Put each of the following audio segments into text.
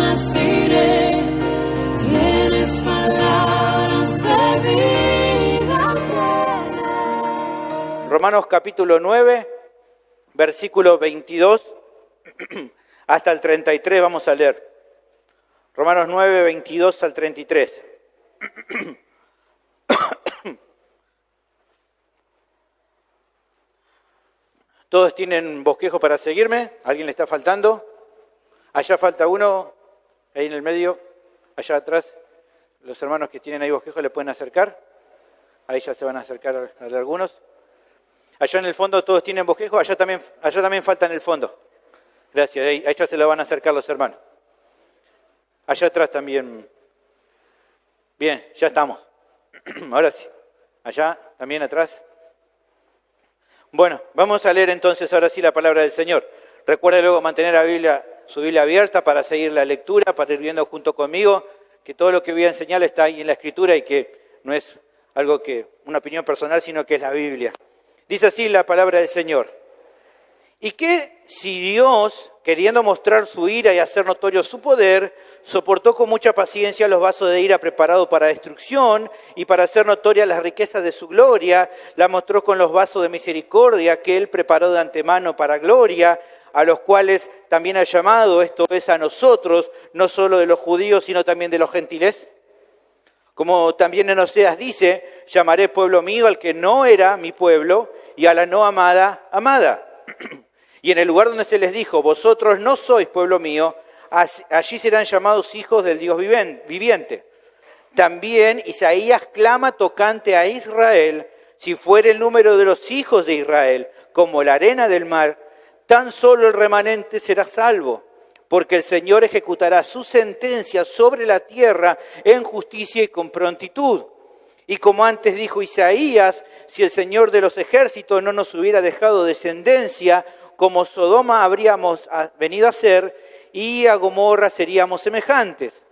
jamás iré. Tienes palabras de vida eterna. Romanos capítulo 9, versículo 22 hasta el 33 vamos a leer. Romanos 9, 22 al 33. ¿Todos tienen bosquejo para seguirme? ¿Alguien le está faltando? Allá falta uno, ahí en el medio, allá atrás. Los hermanos que tienen ahí bosquejo le pueden acercar. Ahí ya se van a acercar a algunos. Allá en el fondo todos tienen bosquejo, allá también falta en el fondo. Gracias, ahí ya se lo van a acercar los hermanos. Allá atrás también. Bien, ya estamos. Ahora sí. Allá, también atrás. Bueno, vamos a leer entonces ahora sí la palabra del Señor. Recuerda luego mantener su Biblia abierta para seguir la lectura, para ir viendo junto conmigo que todo lo que voy a enseñar está ahí en la Escritura y que no es algo que una opinión personal, sino que es la Biblia. Dice así la palabra del Señor. ¿Y qué si Dios, queriendo mostrar su ira y hacer notorio su poder, soportó con mucha paciencia los vasos de ira preparados para destrucción y para hacer notorias las riquezas de su gloria, la mostró con los vasos de misericordia que Él preparó de antemano para gloria, a los cuales también ha llamado, esto es a nosotros, no solo de los judíos, sino también de los gentiles? Como también en Oseas dice, llamaré pueblo mío al que no era mi pueblo y a la no amada, amada. Y en el lugar donde se les dijo, vosotros no sois pueblo mío, allí serán llamados hijos del Dios viviente. También Isaías clama tocante a Israel, si fuere el número de los hijos de Israel como la arena del mar, tan solo el remanente será salvo, porque el Señor ejecutará su sentencia sobre la tierra en justicia y con prontitud. Y como antes dijo Isaías, si el Señor de los ejércitos no nos hubiera dejado descendencia, como Sodoma habríamos venido a ser, y a Gomorra seríamos semejantes.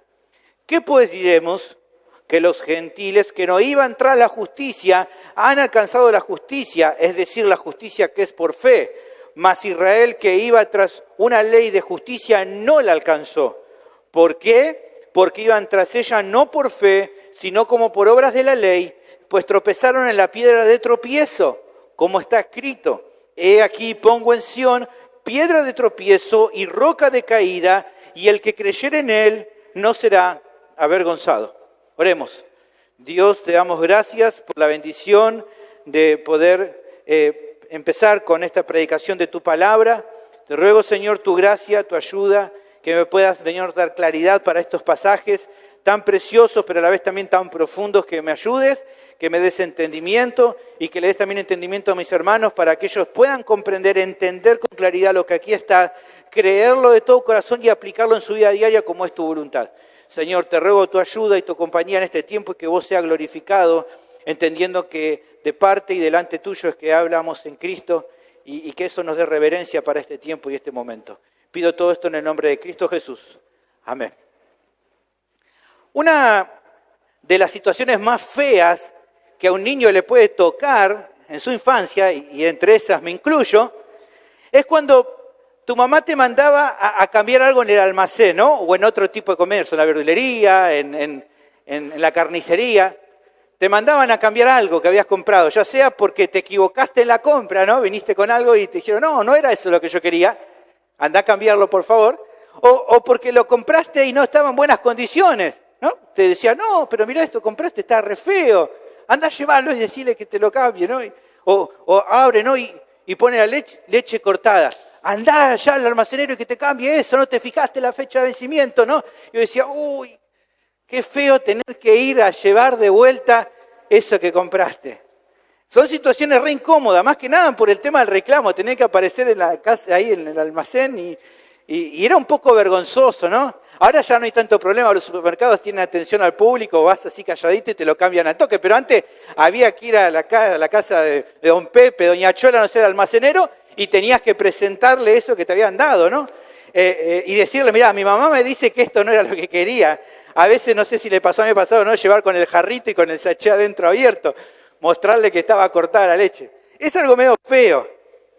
¿Qué pues diremos? Que los gentiles que no iban tras la justicia han alcanzado la justicia, es decir, la justicia que es por fe. Mas Israel que iba tras una ley de justicia no la alcanzó. ¿Por qué? Porque iban tras ella no por fe, sino como por obras de la ley, pues tropezaron en la piedra de tropiezo, como está escrito. He aquí pongo en Sión piedra de tropiezo y roca de caída, y el que creyere en él no será avergonzado. Oremos. Dios, te damos gracias por la bendición de poder empezar con esta predicación de tu palabra. Te ruego, Señor, tu gracia, tu ayuda, que me puedas, Señor, dar claridad para estos pasajes tan preciosos, pero a la vez también tan profundos, que me ayudes, que me des entendimiento y que le des también entendimiento a mis hermanos para que ellos puedan comprender, entender con claridad lo que aquí está, creerlo de todo corazón y aplicarlo en su vida diaria como es tu voluntad. Señor, te ruego tu ayuda y tu compañía en este tiempo y que vos seas glorificado, entendiendo que de parte y delante tuyo es que hablamos en Cristo y que eso nos dé reverencia para este tiempo y este momento. Pido todo esto en el nombre de Cristo Jesús. Amén. Una de las situaciones más feas que a un niño le puede tocar en su infancia, y entre esas me incluyo, es cuando tu mamá te mandaba a cambiar algo en el almacén, ¿no? O en otro tipo de comercio, en la verdulería, en la carnicería. Te mandaban a cambiar algo que habías comprado, ya sea porque te equivocaste en la compra, ¿no? Viniste con algo y te dijeron, no era eso lo que yo quería, andá a cambiarlo por favor. O porque lo compraste y no estaba en buenas condiciones, ¿no? Te decía, no, pero mira esto, compraste, está re feo. Andá a llevarlo y decirle que te lo cambie, ¿no? O abre, ¿no? Y pone la leche cortada. Andá allá al almacenero y que te cambie eso, no te fijaste la fecha de vencimiento, ¿no? Y yo decía, uy, qué feo tener que ir a llevar de vuelta eso que compraste. Son situaciones re incómodas, más que nada por el tema del reclamo, tener que aparecer en la casa, ahí en el almacén y era un poco vergonzoso, ¿no? Ahora ya no hay tanto problema, los supermercados tienen atención al público, vas así calladito y te lo cambian al toque, pero antes había que ir a la casa de don Pepe, doña Chola, no sé, el almacenero, y tenías que presentarle eso que te habían dado, ¿no? Y decirle, mirá, mi mamá me dice que esto no era lo que quería. A veces, no sé si le pasó a mí pasado, ¿no? Llevar con el jarrito y con el sachet adentro abierto, mostrarle que estaba cortada la leche. Es algo medio feo,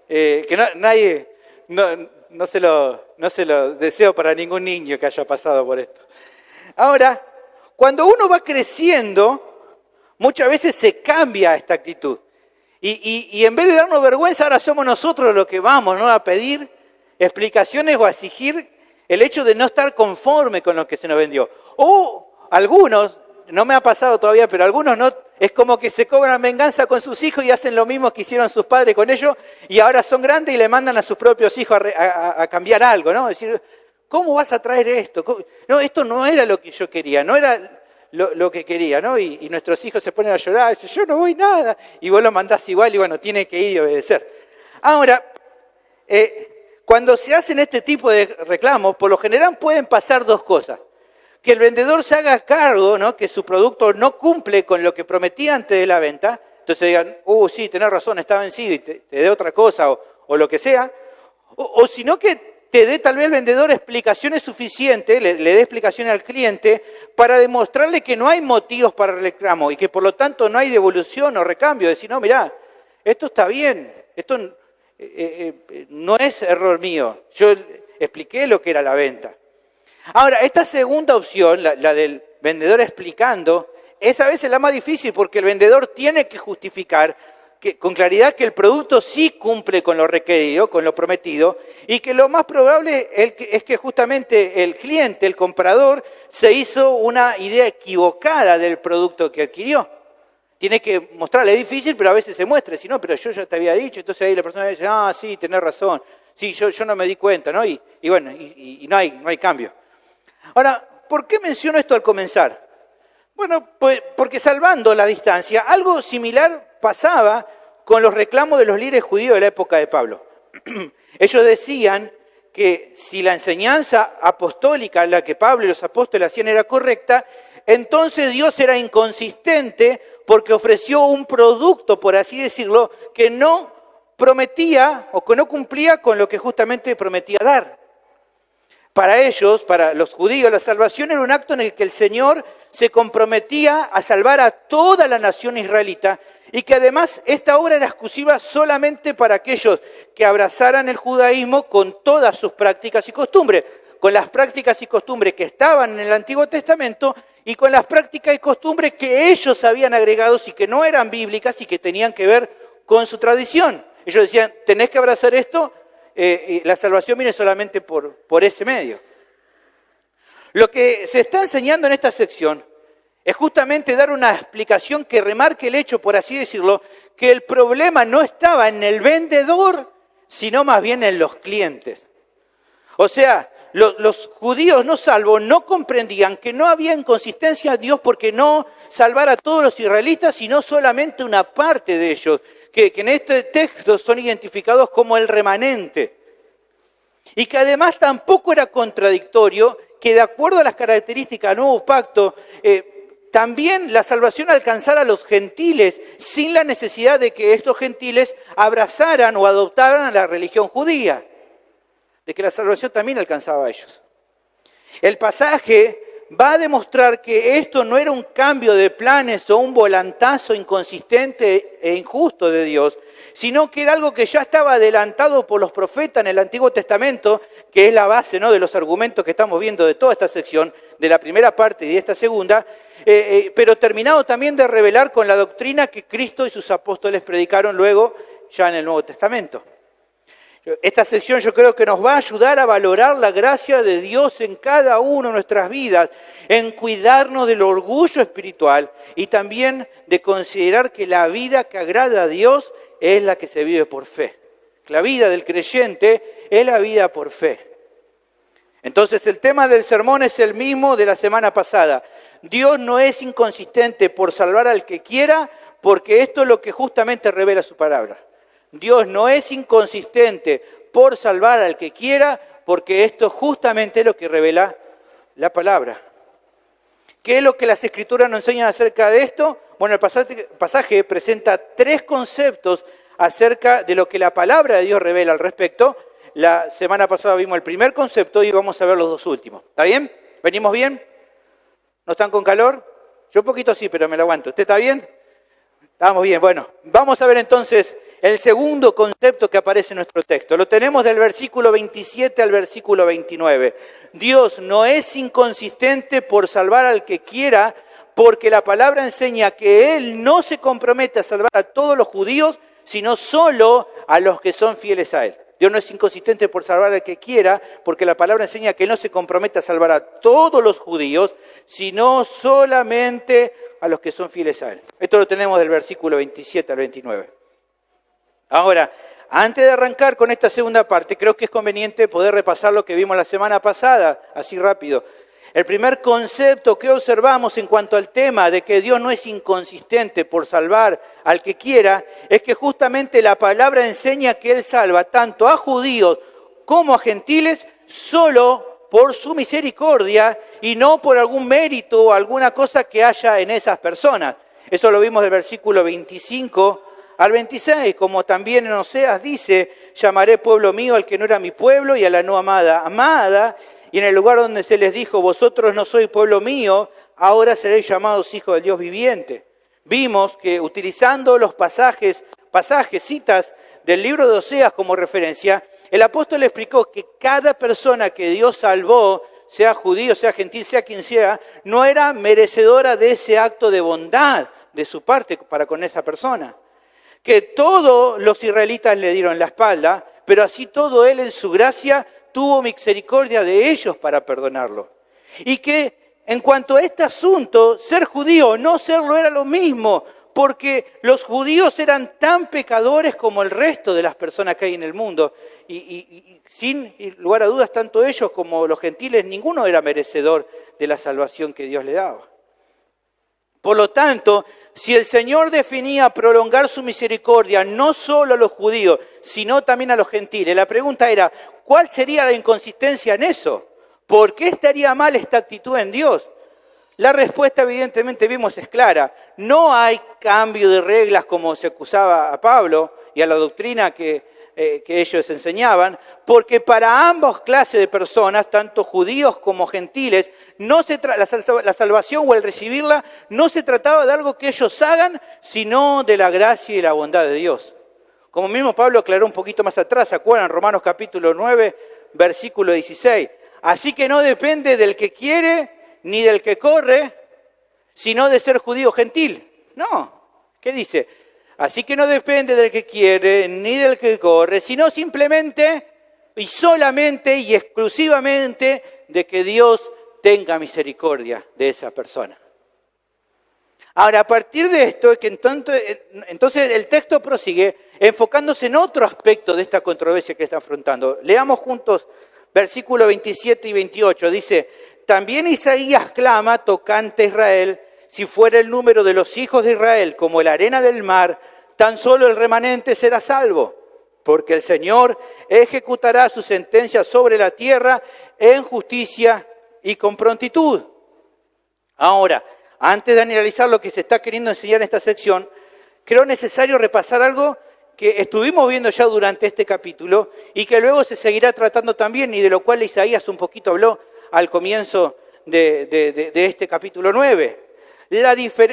que nadie no se lo no se lo deseo para ningún niño que haya pasado por esto. Ahora, cuando uno va creciendo, muchas veces se cambia esta actitud. Y en vez de darnos vergüenza, ahora somos nosotros los que vamos, ¿no?, a pedir explicaciones o a exigir el hecho de no estar conforme con lo que se nos vendió. O algunos, no me ha pasado todavía, pero algunos no, es como que se cobran venganza con sus hijos y hacen lo mismo que hicieron sus padres con ellos y ahora son grandes y le mandan a sus propios hijos a cambiar algo, ¿no? Es decir, ¿cómo vas a traer esto? No, esto no era lo que yo quería, no era lo que quería, ¿no? Y nuestros hijos se ponen a llorar, dicen, yo no voy nada, y vos lo mandás igual y bueno, tiene que ir y obedecer. Ahora, cuando se hacen este tipo de reclamos, por lo general pueden pasar dos cosas. Que el vendedor se haga cargo, ¿no?, que su producto no cumple con lo que prometía antes de la venta, entonces digan, sí, tenés razón, está vencido y te dé otra cosa o lo que sea, o sino que te dé tal vez el vendedor explicaciones suficientes, le dé explicaciones al cliente para demostrarle que no hay motivos para el reclamo y que por lo tanto no hay devolución o recambio, decir, no, mirá, esto está bien, esto no es error mío, yo expliqué lo que era la venta. Ahora, esta segunda opción, la del vendedor explicando, es a veces la más difícil porque el vendedor tiene que justificar con claridad que el producto sí cumple con lo requerido, con lo prometido, y que lo más probable es que justamente el cliente, el comprador, se hizo una idea equivocada del producto que adquirió. Tiene que mostrarle, es difícil, pero a veces se muestra, si no, pero yo ya te había dicho, entonces ahí la persona dice, sí, tenés razón, sí, yo no me di cuenta, ¿no? Y bueno, no hay cambio. Ahora, ¿por qué menciono esto al comenzar? Bueno, pues porque salvando la distancia, algo similar pasaba con los reclamos de los líderes judíos de la época de Pablo. Ellos decían que si la enseñanza apostólica, la que Pablo y los apóstoles hacían, era correcta, entonces Dios era inconsistente porque ofreció un producto, por así decirlo, que no prometía o que no cumplía con lo que justamente prometía dar. Para ellos, para los judíos, la salvación era un acto en el que el Señor se comprometía a salvar a toda la nación israelita y que además esta obra era exclusiva solamente para aquellos que abrazaran el judaísmo con todas sus prácticas y costumbres, con las prácticas y costumbres que estaban en el Antiguo Testamento y con las prácticas y costumbres que ellos habían agregado y que no eran bíblicas y que tenían que ver con su tradición. Ellos decían, tenés que abrazar esto, la salvación viene solamente por ese medio. Lo que se está enseñando en esta sección es justamente dar una explicación que remarque el hecho, por así decirlo, que el problema no estaba en el vendedor, sino más bien en los clientes. O sea, los judíos no salvos no comprendían que no había inconsistencia en Dios porque no salvar a todos los israelitas, sino solamente una parte de ellos, que en este texto son identificados como el remanente. Y que además tampoco era contradictorio que de acuerdo a las características del nuevo pacto, también la salvación alcanzara a los gentiles sin la necesidad de que estos gentiles abrazaran o adoptaran la religión judía, de que la salvación también alcanzaba a ellos. El pasaje va a demostrar que esto no era un cambio de planes o un volantazo inconsistente e injusto de Dios, sino que era algo que ya estaba adelantado por los profetas en el Antiguo Testamento, que es la base, ¿no?, de los argumentos que estamos viendo de toda esta sección, de la primera parte y de esta segunda, pero terminado también de revelar con la doctrina que Cristo y sus apóstoles predicaron luego ya en el Nuevo Testamento. Esta sección yo creo que nos va a ayudar a valorar la gracia de Dios en cada una de nuestras vidas, en cuidarnos del orgullo espiritual y también de considerar que la vida que agrada a Dios es la que se vive por fe. La vida del creyente es la vida por fe. Entonces el tema del sermón es el mismo de la semana pasada. Dios no es inconsistente por salvar al que quiera, porque esto es lo que justamente revela su palabra. Dios no es inconsistente por salvar al que quiera, porque esto justamente es lo que revela la palabra. ¿Qué es lo que las Escrituras nos enseñan acerca de esto? Bueno, el pasaje presenta 3 conceptos acerca de lo que la palabra de Dios revela al respecto. La semana pasada vimos el primer concepto y vamos a ver los 2 últimos. ¿Está bien? ¿Venimos bien? ¿No están con calor? Yo un poquito sí, pero me lo aguanto. ¿Usted está bien? Estamos bien. Bueno, vamos a ver entonces el segundo concepto que aparece en nuestro texto. Lo tenemos del versículo 27 al versículo 29. Dios no es inconsistente por salvar al que quiera, porque la palabra enseña que Él no se compromete a salvar a todos los judíos, sino solo a los que son fieles a Él. Dios no es inconsistente por salvar al que quiera, porque la palabra enseña que Él no se compromete a salvar a todos los judíos, sino solamente a los que son fieles a Él. Esto lo tenemos del versículo 27 al 29. Ahora, antes de arrancar con esta segunda parte, creo que es conveniente poder repasar lo que vimos la semana pasada, así rápido. El primer concepto que observamos en cuanto al tema de que Dios no es inconsistente por salvar al que quiera, es que justamente la palabra enseña que Él salva tanto a judíos como a gentiles solo por su misericordia y no por algún mérito o alguna cosa que haya en esas personas. Eso lo vimos del versículo 25 al 26, como también en Oseas dice, llamaré pueblo mío al que no era mi pueblo y a la no amada, amada. Y en el lugar donde se les dijo, vosotros no sois pueblo mío, ahora seréis llamados hijos del Dios viviente. Vimos que utilizando los pasajes, citas del libro de Oseas como referencia, el apóstol explicó que cada persona que Dios salvó, sea judío, sea gentil, sea quien sea, no era merecedora de ese acto de bondad de su parte para con esa persona. Que todos los israelitas le dieron la espalda, pero así todo Él en su gracia tuvo misericordia de ellos para perdonarlo. Y que en cuanto a este asunto, ser judío o no serlo era lo mismo, porque los judíos eran tan pecadores como el resto de las personas que hay en el mundo. Y sin lugar a dudas, tanto ellos como los gentiles, ninguno era merecedor de la salvación que Dios le daba. Por lo tanto, si el Señor definía prolongar su misericordia no solo a los judíos, sino también a los gentiles, la pregunta era, ¿cuál sería la inconsistencia en eso? ¿Por qué estaría mal esta actitud en Dios? La respuesta evidentemente vimos es clara. No hay cambio de reglas como se acusaba a Pablo y a la doctrina que ellos enseñaban, porque para ambas clases de personas, tanto judíos como gentiles, la salvación o el recibirla no se trataba de algo que ellos hagan, sino de la gracia y la bondad de Dios. Como mismo Pablo aclaró un poquito más atrás, ¿se acuerdan? Romanos capítulo 9, versículo 16. Así que no depende del que quiere ni del que corre, sino de ser judío o gentil. No, ¿qué dice? Así que no depende del que quiere ni del que corre, sino simplemente y solamente y exclusivamente de que Dios tenga misericordia de esa persona. Ahora, a partir de esto, entonces el texto prosigue enfocándose en otro aspecto de esta controversia que está afrontando. Leamos juntos versículos 27 y 28. Dice, también Isaías clama tocante a Israel, si fuera el número de los hijos de Israel como la arena del mar, tan solo el remanente será salvo, porque el Señor ejecutará su sentencia sobre la tierra en justicia y con prontitud. Ahora, antes de analizar lo que se está queriendo enseñar en esta sección, creo necesario repasar algo que estuvimos viendo ya durante este capítulo y que luego se seguirá tratando también y de lo cual Isaías un poquito habló al comienzo de este capítulo 9.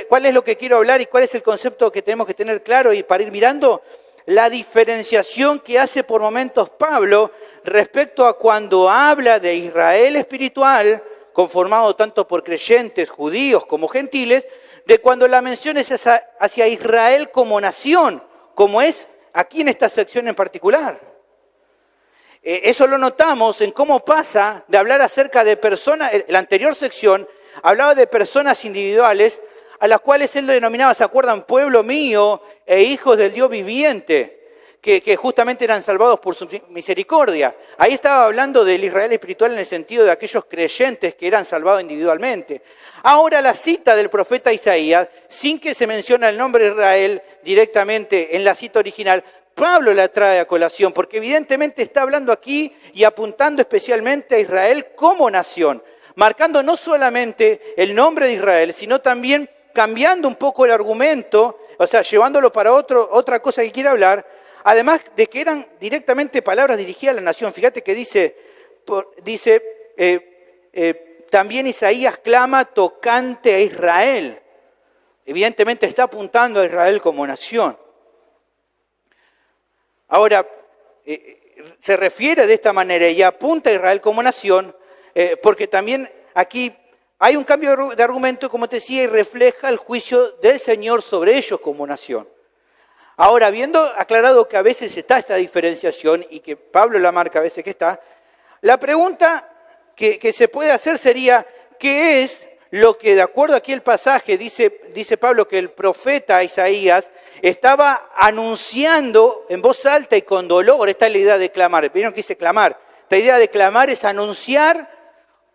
¿Cuál es lo que quiero hablar y cuál es el concepto que tenemos que tener claro y para ir mirando? La diferenciación que hace por momentos Pablo respecto a cuando habla de Israel espiritual, conformado tanto por creyentes judíos como gentiles, de cuando la mención es hacia Israel como nación, como es aquí en esta sección en particular. Eso lo notamos en cómo pasa de hablar acerca de personas, la anterior sección hablaba de personas individuales a las cuales él denominaba, ¿se acuerdan? Pueblo mío e hijos del Dios viviente, que justamente eran salvados por su misericordia. Ahí estaba hablando del Israel espiritual en el sentido de aquellos creyentes que eran salvados individualmente. Ahora la cita del profeta Isaías, sin que se mencione el nombre de Israel directamente en la cita original, Pablo la trae a colación, porque evidentemente está hablando aquí y apuntando especialmente a Israel como nación, marcando no solamente el nombre de Israel, sino también cambiando un poco el argumento, o sea, llevándolo para otra cosa que quiere hablar, además de que eran directamente palabras dirigidas a la nación. Fíjate que dice también Isaías clama tocante a Israel. Evidentemente está apuntando a Israel como nación. Ahora, se refiere de esta manera y apunta a Israel como nación, porque también aquí hay un cambio de argumento, como te decía, y refleja el juicio del Señor sobre ellos como nación. Ahora, habiendo aclarado que a veces está esta diferenciación y que Pablo la marca a veces que está, la pregunta que se puede hacer sería, ¿qué es lo que, de acuerdo aquí el pasaje, dice Pablo que el profeta Isaías estaba anunciando en voz alta y con dolor? Esta es la idea de clamar. ¿Vieron que dice clamar? Esta idea de clamar es anunciar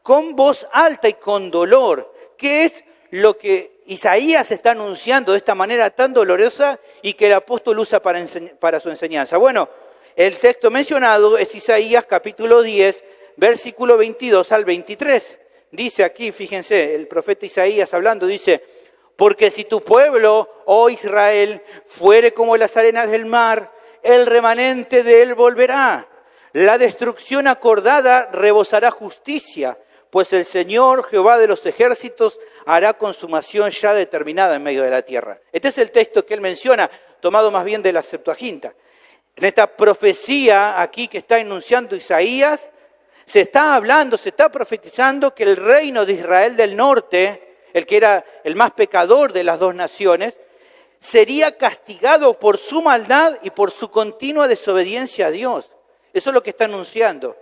con voz alta y con dolor. ¿Qué es lo que Isaías está anunciando de esta manera tan dolorosa y que el apóstol usa para su enseñanza? Bueno, el texto mencionado es Isaías capítulo 10, versículo 22 al 23. Dice aquí, fíjense, el profeta Isaías hablando, dice: porque si tu pueblo, oh Israel, fuere como las arenas del mar, el remanente de él volverá. La destrucción acordada rebosará justicia, pues el Señor, Jehová de los ejércitos, hará consumación ya determinada en medio de la tierra. Este es el texto que él menciona, tomado más bien de la Septuaginta. En esta profecía aquí que está enunciando Isaías, se está hablando, se está profetizando que el reino de Israel del norte, el que era el más pecador de las dos naciones, sería castigado por su maldad y por su continua desobediencia a Dios. Eso es lo que está anunciando.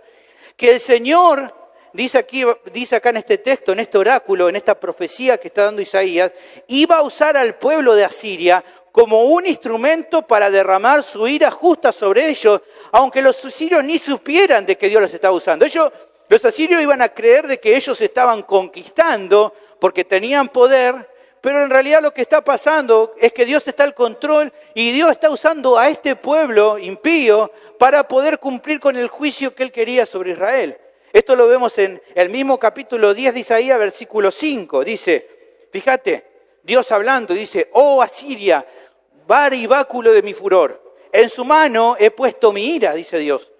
Que el Señor, dice acá en este texto, en este oráculo, en esta profecía que está dando Isaías, iba a usar al pueblo de Asiria como un instrumento para derramar su ira justa sobre ellos, aunque los asirios ni supieran de que Dios los estaba usando. Los asirios iban a creer de que ellos estaban conquistando porque tenían poder, pero en realidad lo que está pasando es que Dios está al control y Dios está usando a este pueblo impío para poder cumplir con el juicio que Él quería sobre Israel. Esto lo vemos en el mismo capítulo 10 de Isaías, versículo 5. Dice, fíjate, Dios hablando, dice: oh Asiria, vara y báculo de mi furor, en su mano he puesto mi ira, dice Dios.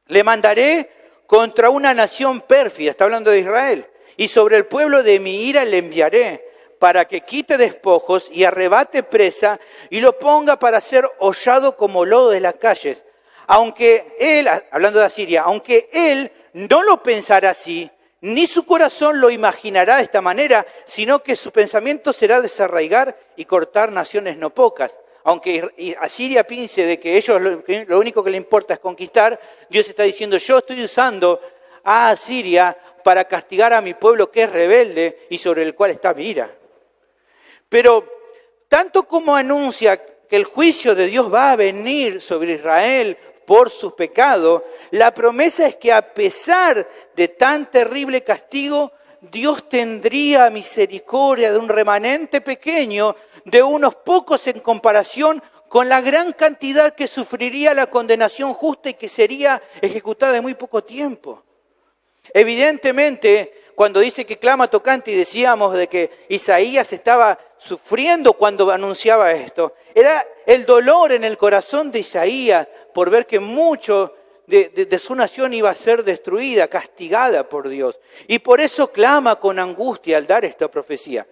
Le mandaré contra una nación pérfida, está hablando de Israel, y sobre el pueblo de mi ira le enviaré, para que quite despojos y arrebate presa y lo ponga para ser hollado como lodo de las calles. Aunque él, hablando de Asiria, aunque él no lo pensará así, ni su corazón lo imaginará de esta manera, sino que su pensamiento será desarraigar y cortar naciones no pocas. Aunque Asiria piense de que ellos lo único que le importa es conquistar, Dios está diciendo: yo estoy usando a Asiria para castigar a mi pueblo que es rebelde y sobre el cual está mi ira. Pero tanto como anuncia que el juicio de Dios va a venir sobre Israel por sus pecados, la promesa es que a pesar de tan terrible castigo, Dios tendría misericordia de un remanente pequeño, de unos pocos en comparación con la gran cantidad que sufriría la condenación justa y que sería ejecutada en muy poco tiempo. Evidentemente, cuando dice que clama tocante y decíamos de que Isaías estaba sufriendo cuando anunciaba esto, era el dolor en el corazón de Isaías por ver que mucho de su nación iba a ser destruida, castigada por Dios. Y por eso clama con angustia al dar esta profecía.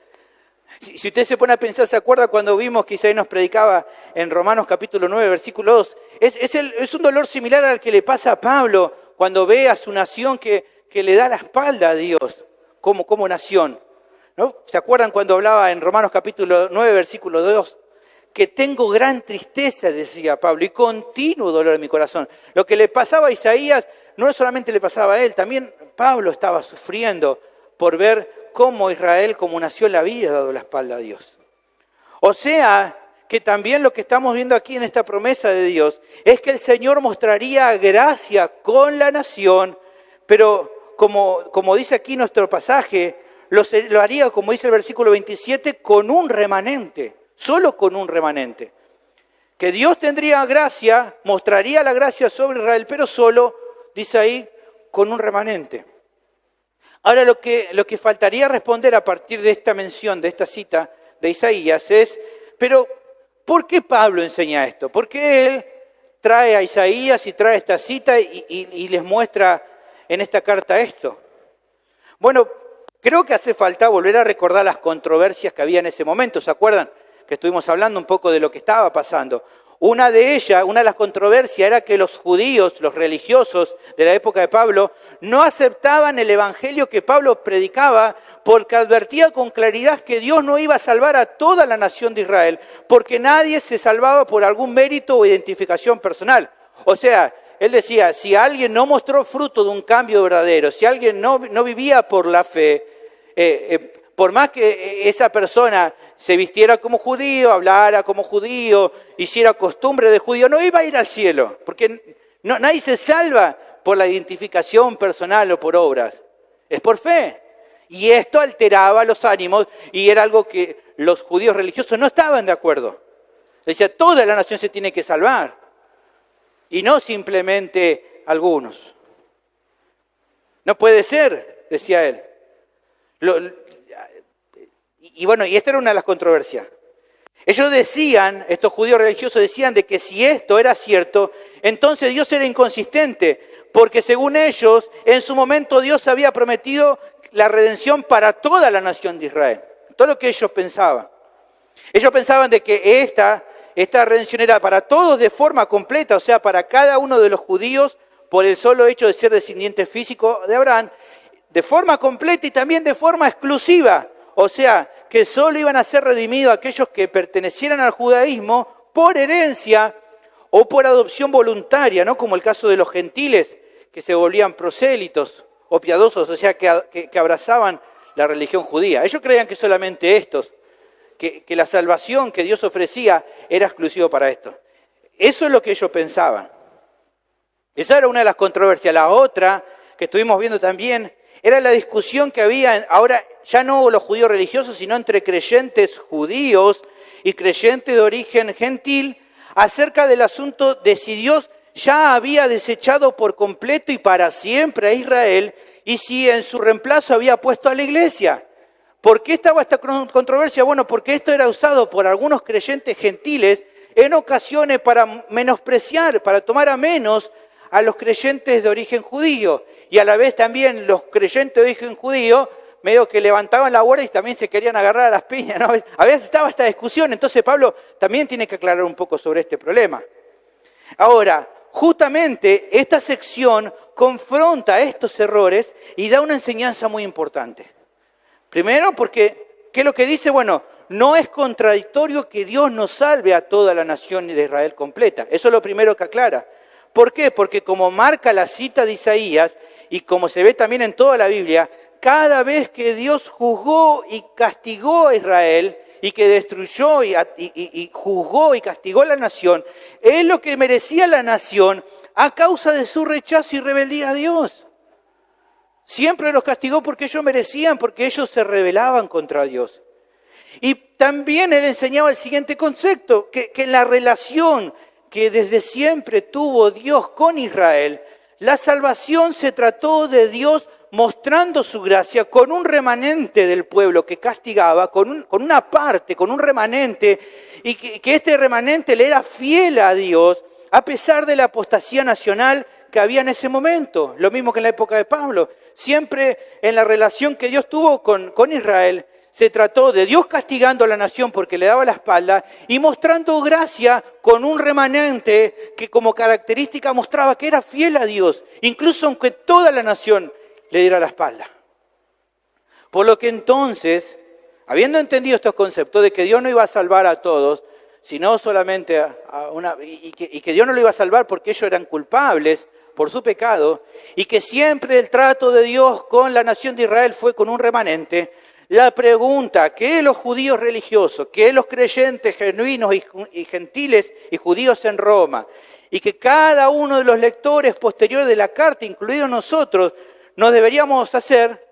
Si usted se pone a pensar, ¿se acuerda cuando vimos que Isaías nos predicaba en Romanos capítulo 9, versículo 2? Es un dolor similar al que le pasa a Pablo cuando ve a su nación que le da la espalda a Dios como nación, ¿no? ¿Se acuerdan cuando hablaba en Romanos capítulo 9, versículo 2? Que tengo gran tristeza, decía Pablo, y continuo dolor en mi corazón. Lo que le pasaba a Isaías no solamente le pasaba a él, también Pablo estaba sufriendo por ver cómo Israel como nación le había dado la espalda a Dios. O sea, que también lo que estamos viendo aquí en esta promesa de Dios es que el Señor mostraría gracia con la nación, pero como dice aquí nuestro pasaje, lo haría, como dice el versículo 27, con un remanente, solo con un remanente. Que Dios tendría gracia, mostraría la gracia sobre Israel, pero solo, dice ahí, con un remanente. Ahora lo que faltaría responder a partir de esta mención, de esta cita de Isaías es, pero ¿por qué Pablo enseña esto? ¿Por qué él trae a Isaías y trae esta cita y les muestra en esta carta esto? Bueno, creo que hace falta volver a recordar las controversias que había en ese momento. ¿Se acuerdan? Que estuvimos hablando un poco de lo que estaba pasando. Una de ellas, una de las controversias era que los judíos, los religiosos de la época de Pablo, no aceptaban el evangelio que Pablo predicaba porque advertía con claridad que Dios no iba a salvar a toda la nación de Israel, porque nadie se salvaba por algún mérito o identificación personal. O sea, él decía, si alguien no mostró fruto de un cambio verdadero, si alguien no vivía por la fe, por más que esa persona se vistiera como judío, hablara como judío, hiciera costumbre de judío, no iba a ir al cielo, porque nadie se salva por la identificación personal o por obras, es por fe. Y esto alteraba los ánimos y era algo que los judíos religiosos no estaban de acuerdo. Decía, toda la nación se tiene que salvar y no simplemente algunos. No puede ser, decía él. Y esta era una de las controversias. Ellos decían, estos judíos religiosos decían de que si esto era cierto, entonces Dios era inconsistente, porque según ellos, en su momento Dios había prometido la redención para toda la nación de Israel. Todo lo que ellos pensaban. Ellos pensaban de que esta redención era para todos de forma completa, o sea, para cada uno de los judíos, por el solo hecho de ser descendiente físico de Abraham, de forma completa y también de forma exclusiva. O sea, que solo iban a ser redimidos aquellos que pertenecieran al judaísmo por herencia o por adopción voluntaria, ¿no? Como el caso de los gentiles, que se volvían prosélitos o piadosos, o sea, que abrazaban la religión judía. Ellos creían que solamente estos, que la salvación que Dios ofrecía era exclusivo para estos. Eso es lo que ellos pensaban. Esa era una de las controversias. La otra, que estuvimos viendo también, era la discusión que había, ahora ya no los judíos religiosos, sino entre creyentes judíos y creyentes de origen gentil, acerca del asunto de si Dios ya había desechado por completo y para siempre a Israel y si en su reemplazo había puesto a la iglesia. ¿Por qué estaba esta controversia? Bueno, porque esto era usado por algunos creyentes gentiles en ocasiones para menospreciar, para tomar a menos a los creyentes de origen judío. Y a la vez también los creyentes de origen judío medio que levantaban la guardia y también se querían agarrar a las piñas, ¿no? A veces estaba esta discusión, entonces Pablo también tiene que aclarar un poco sobre este problema. Ahora, justamente esta sección confronta estos errores y da una enseñanza muy importante. Primero porque, ¿qué es lo que dice? Bueno, no es contradictorio que Dios nos salve a toda la nación de Israel completa. Eso es lo primero que aclara. ¿Por qué? Porque como marca la cita de Isaías y como se ve también en toda la Biblia, cada vez que Dios juzgó y castigó a Israel y que destruyó y juzgó y castigó a la nación, es lo que merecía la nación a causa de su rechazo y rebeldía a Dios. Siempre los castigó porque ellos merecían, porque ellos se rebelaban contra Dios. Y también él enseñaba el siguiente concepto, que en la relación que desde siempre tuvo Dios con Israel, la salvación se trató de Dios mostrando su gracia con un remanente del pueblo que castigaba, con una parte, con un remanente, y que este remanente le era fiel a Dios a pesar de la apostasía nacional que había en ese momento. Lo mismo que en la época de Pablo. Siempre en la relación que Dios tuvo con Israel, se trató de Dios castigando a la nación porque le daba la espalda y mostrando gracia con un remanente que como característica mostraba que era fiel a Dios, incluso aunque toda la nación le diera la espalda. Por lo que entonces, habiendo entendido estos conceptos de que Dios no iba a salvar a todos, sino solamente y que Dios no lo iba a salvar porque ellos eran culpables por su pecado, y que siempre el trato de Dios con la nación de Israel fue con un remanente, la pregunta que los judíos religiosos, que los creyentes genuinos y gentiles y judíos en Roma, y que cada uno de los lectores posteriores de la carta, incluidos nosotros, nos deberíamos hacer,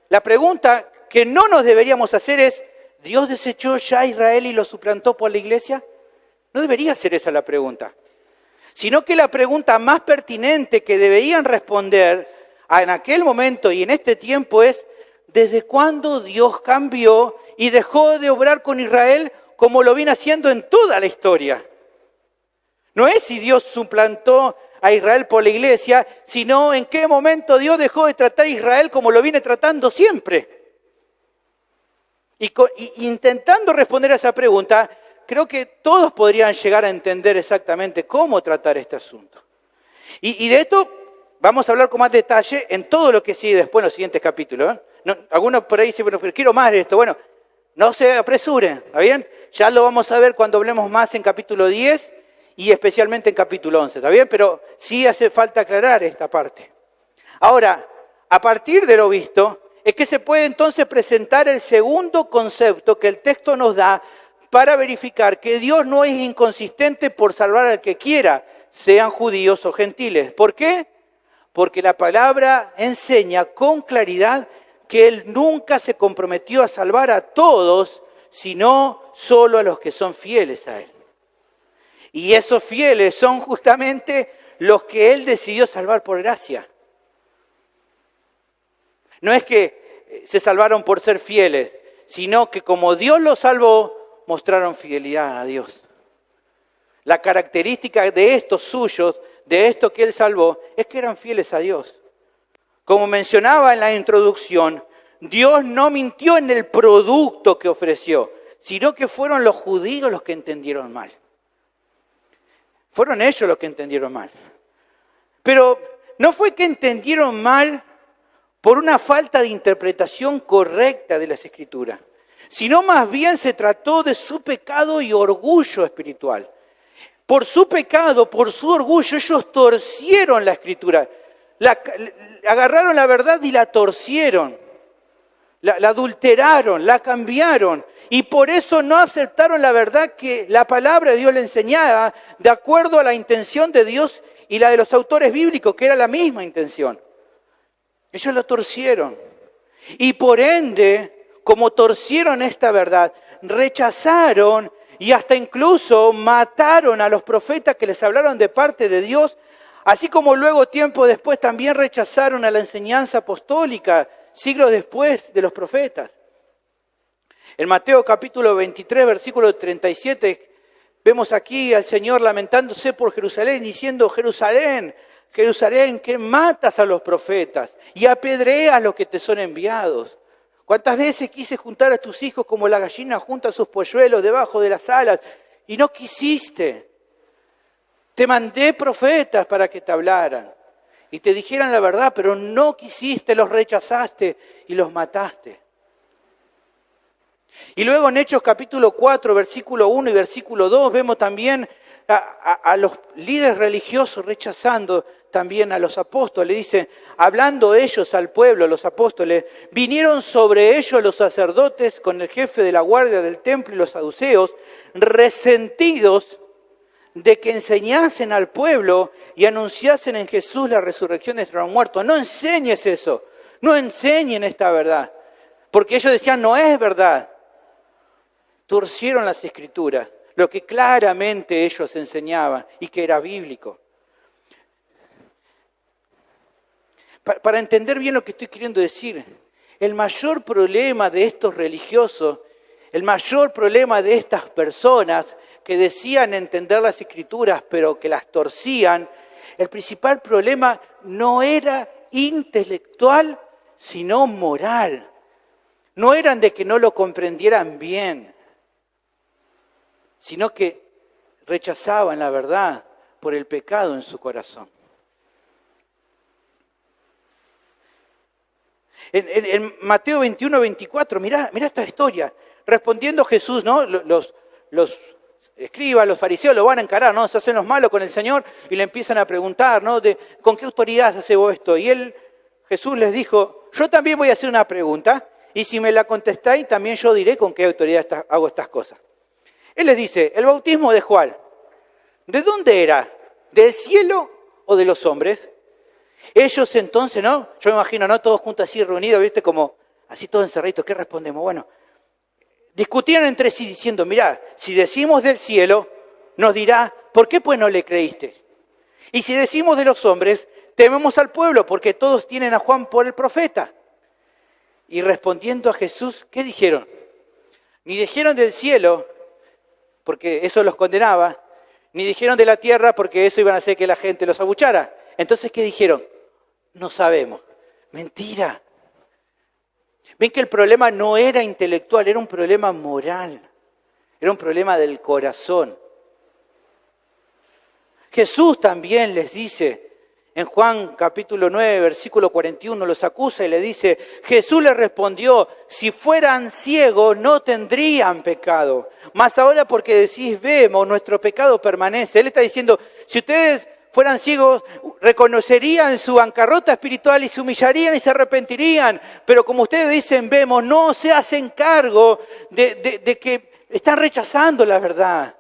la pregunta que no nos deberíamos hacer es, ¿Dios desechó ya a Israel y lo suplantó por la iglesia? No debería ser esa la pregunta, sino que la pregunta más pertinente que deberían responder en aquel momento y en este tiempo es, ¿desde cuándo Dios cambió y dejó de obrar con Israel como lo viene haciendo en toda la historia? No es si Dios suplantó a Israel por la iglesia, sino en qué momento Dios dejó de tratar a Israel como lo viene tratando siempre. Y intentando responder a esa pregunta, creo que todos podrían llegar a entender exactamente cómo tratar este asunto. Y de esto vamos a hablar con más detalle en todo lo que sigue después en los siguientes capítulos. Algunos por ahí dicen, bueno, pero quiero más de esto. Bueno, no se apresuren, ¿está bien? Ya lo vamos a ver cuando hablemos más en capítulo 10 y especialmente en capítulo 11, ¿está bien? Pero sí hace falta aclarar esta parte. Ahora, a partir de lo visto, es que se puede entonces presentar el segundo concepto que el texto nos da para verificar que Dios no es inconsistente por salvar al que quiera, sean judíos o gentiles. ¿Por qué? Porque la palabra enseña con claridad que Él nunca se comprometió a salvar a todos, sino solo a los que son fieles a Él. Y esos fieles son justamente los que Él decidió salvar por gracia. No es que se salvaron por ser fieles, sino que como Dios los salvó, mostraron fidelidad a Dios. La característica de estos suyos, de esto que Él salvó, es que eran fieles a Dios. Como mencionaba en la introducción, Dios no mintió en el producto que ofreció, sino que fueron los judíos los que entendieron mal. Fueron ellos los que entendieron mal. Pero no fue que entendieron mal por una falta de interpretación correcta de las Escrituras, sino más bien se trató de su pecado y orgullo espiritual. Por su pecado, por su orgullo, ellos torcieron la Escritura. Agarraron la verdad y la torcieron. La adulteraron, la cambiaron. Y por eso no aceptaron la verdad que la palabra de Dios le enseñaba de acuerdo a la intención de Dios y la de los autores bíblicos, que era la misma intención. Ellos lo torcieron. Y por ende, como torcieron esta verdad, rechazaron y hasta incluso mataron a los profetas que les hablaron de parte de Dios, así como luego tiempo después también rechazaron a la enseñanza apostólica, siglos después de los profetas. En Mateo capítulo 23, versículo 37, vemos aquí al Señor lamentándose por Jerusalén, diciendo, Jerusalén, Jerusalén, que matas a los profetas y apedreas los que te son enviados. ¿Cuántas veces quise juntar a tus hijos como la gallina junta a sus polluelos debajo de las alas y no quisiste? Te mandé profetas para que te hablaran y te dijeran la verdad, pero no quisiste, los rechazaste y los mataste. Y luego en Hechos capítulo 4, versículo 1 y versículo 2, vemos también a los líderes religiosos rechazando también a los apóstoles. Dice, hablando ellos al pueblo, los apóstoles, vinieron sobre ellos los sacerdotes con el jefe de la guardia del templo y los saduceos, resentidos de que enseñasen al pueblo y anunciasen en Jesús la resurrección de los muertos. No enseñes eso, no enseñen esta verdad, porque ellos decían, no es verdad. Torcieron las Escrituras, lo que claramente ellos enseñaban y que era bíblico. Para entender bien lo que estoy queriendo decir, el mayor problema de estos religiosos, el mayor problema de estas personas que decían entender las Escrituras pero que las torcían, el principal problema no era intelectual, sino moral. No eran de que no lo comprendieran bien, sino que rechazaban la verdad por el pecado en su corazón. En Mateo 21, 24, mirá esta historia. Respondiendo Jesús, ¿no? Los escribas, los fariseos lo van a encarar, ¿no? Se hacen los malos con el Señor y le empiezan a preguntar, ¿no? ¿Con qué autoridad hace vos esto? Y Jesús les dijo, yo también voy a hacer una pregunta y si me la contestáis, también yo diré con qué autoridad hago estas cosas. Él les dice, el bautismo de Juan, ¿de dónde era? ¿Del cielo o de los hombres? Ellos entonces, ¿no? Yo me imagino, ¿no? Todos juntos así reunidos, ¿viste? Como así todos encerraditos, ¿qué respondemos? Bueno, discutían entre sí diciendo, mirá, si decimos del cielo, nos dirá, ¿por qué pues no le creíste? Y si decimos de los hombres, tememos al pueblo, porque todos tienen a Juan por el profeta. Y respondiendo a Jesús, ¿qué dijeron? Ni dijeron del cielo, porque eso los condenaba, ni dijeron de la tierra, porque eso iban a hacer que la gente los abuchara. Entonces, ¿qué dijeron? No sabemos. Mentira. Ven que el problema no era intelectual, era un problema moral. era un problema del corazón. Jesús también les dice, en Juan capítulo 9, versículo 41, los acusa y le dice, Jesús les respondió, si fueran ciegos no tendrían pecado, mas ahora porque decís vemos, nuestro pecado permanece. Él está diciendo, si ustedes fueran ciegos, reconocerían su bancarrota espiritual y se humillarían y se arrepentirían, pero como ustedes dicen vemos, no se hacen cargo de que están rechazando la verdad.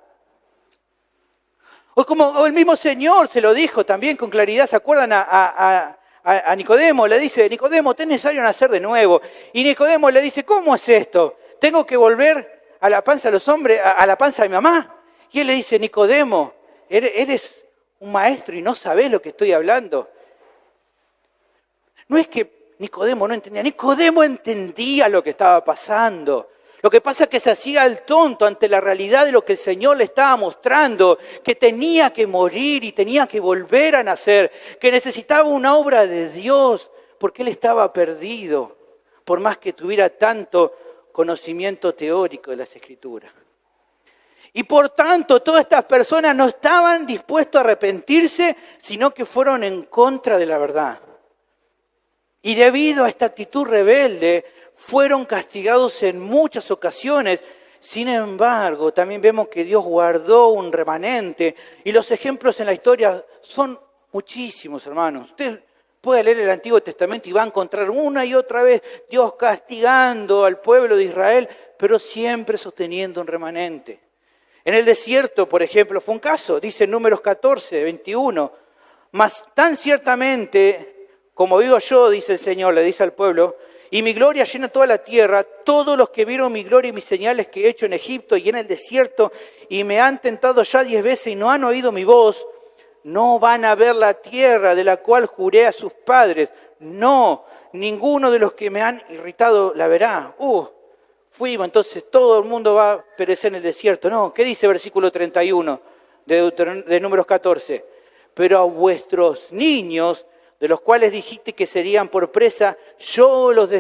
O el mismo Señor se lo dijo también con claridad, ¿se acuerdan a Nicodemo? Le dice, Nicodemo, te es necesario nacer de nuevo. Y Nicodemo le dice, ¿cómo es esto? ¿Tengo que volver a la panza de los hombres, a la panza de mi mamá? Y él le dice, Nicodemo, eres un maestro y no sabés lo que estoy hablando. No es que Nicodemo no entendía, Nicodemo entendía lo que estaba pasando. Lo que pasa es que se hacía el tonto ante la realidad de lo que el Señor le estaba mostrando, que tenía que morir y tenía que volver a nacer, que necesitaba una obra de Dios, porque él estaba perdido, por más que tuviera tanto conocimiento teórico de las Escrituras. Y por tanto, todas estas personas no estaban dispuestos a arrepentirse, sino que fueron en contra de la verdad. Y debido a esta actitud rebelde, fueron castigados en muchas ocasiones. Sin embargo, también vemos que Dios guardó un remanente. Y los ejemplos en la historia son muchísimos, hermanos. Usted puede leer el Antiguo Testamento y va a encontrar una y otra vez Dios castigando al pueblo de Israel, pero siempre sosteniendo un remanente. En el desierto, por ejemplo, fue un caso. Dice en Números 14, 21. Mas tan ciertamente como vivo yo, dice el Señor, le dice al pueblo, y mi gloria llena toda la tierra, todos los que vieron mi gloria y mis señales que he hecho en Egipto y en el desierto, y me han tentado ya 10 veces y no han oído mi voz, no van a ver la tierra de la cual juré a sus padres. No, ninguno de los que me han irritado la verá. Fuimos, entonces todo el mundo va a perecer en el desierto. No, ¿qué dice versículo 31 de Números 14? Pero a vuestros niños, de los cuales dijiste que serían por presa, yo los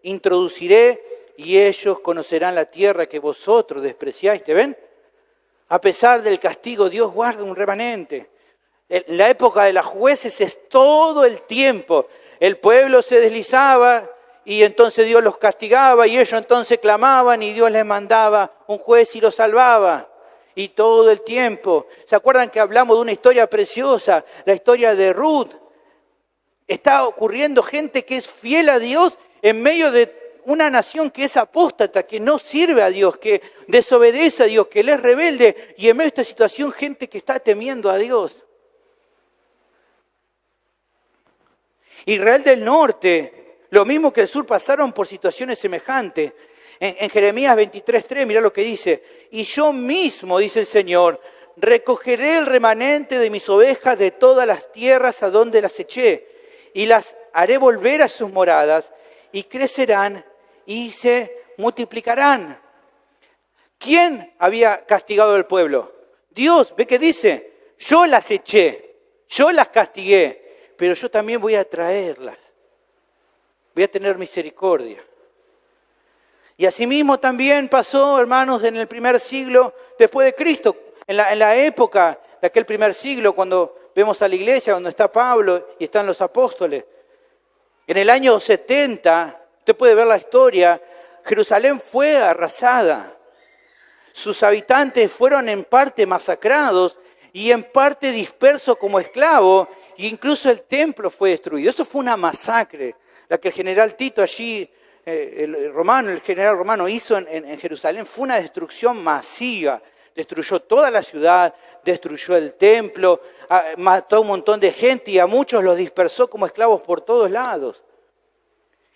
introduciré y ellos conocerán la tierra que vosotros despreciáis. ¿Te ven? A pesar del castigo, Dios guarda un remanente. En la época de los jueces es todo el tiempo. El pueblo se deslizaba y entonces Dios los castigaba y ellos entonces clamaban y Dios les mandaba un juez y los salvaba. Y todo el tiempo. ¿Se acuerdan que hablamos de una historia preciosa? La historia de Ruth. Está ocurriendo gente que es fiel a Dios en medio de una nación que es apóstata, que no sirve a Dios, que desobedece a Dios, que le es rebelde. Y en medio de esta situación, gente que está temiendo a Dios. Israel del norte, lo mismo que el sur, pasaron por situaciones semejantes. En Jeremías 23:3, mirá lo que dice. Y yo mismo, dice el Señor, recogeré el remanente de mis ovejas de todas las tierras a donde las eché. Y las haré volver a sus moradas, y crecerán y se multiplicarán. ¿Quién había castigado al pueblo? Dios. ¿Ve qué dice? Yo las eché, yo las castigué, pero yo también voy a traerlas. Voy a tener misericordia. Y asimismo también pasó, hermanos, en el primer siglo después de Cristo, en la época de aquel primer siglo, cuando vemos a la iglesia, cuando está Pablo y están los apóstoles. En el año 70, usted puede ver la historia, Jerusalén fue arrasada. Sus habitantes fueron en parte masacrados y en parte dispersos como esclavos, e incluso el templo fue destruido. Eso fue una masacre, la que el general Tito allí, el general romano hizo en Jerusalén, fue una destrucción masiva. Destruyó toda la ciudad, destruyó el templo, mató a un montón de gente y a muchos los dispersó como esclavos por todos lados.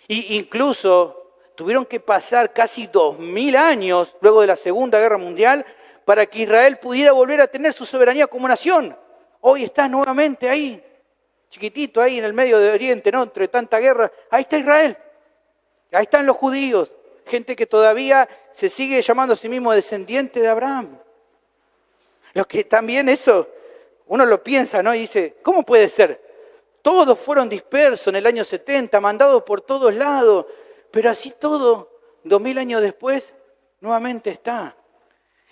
Y incluso tuvieron que pasar casi 2000 años luego de la Segunda Guerra Mundial para que Israel pudiera volver a tener su soberanía como nación. Hoy está nuevamente ahí, chiquitito ahí en el medio de Oriente, ¿no? Entre tanta guerra, ahí está Israel, ahí están los judíos, gente que todavía se sigue llamando a sí mismo descendiente de Abraham. Lo que también eso, uno lo piensa, ¿no? Y dice, ¿cómo puede ser? Todos fueron dispersos en el año 70, mandados por todos lados, pero así todo, 2000 años después, nuevamente está.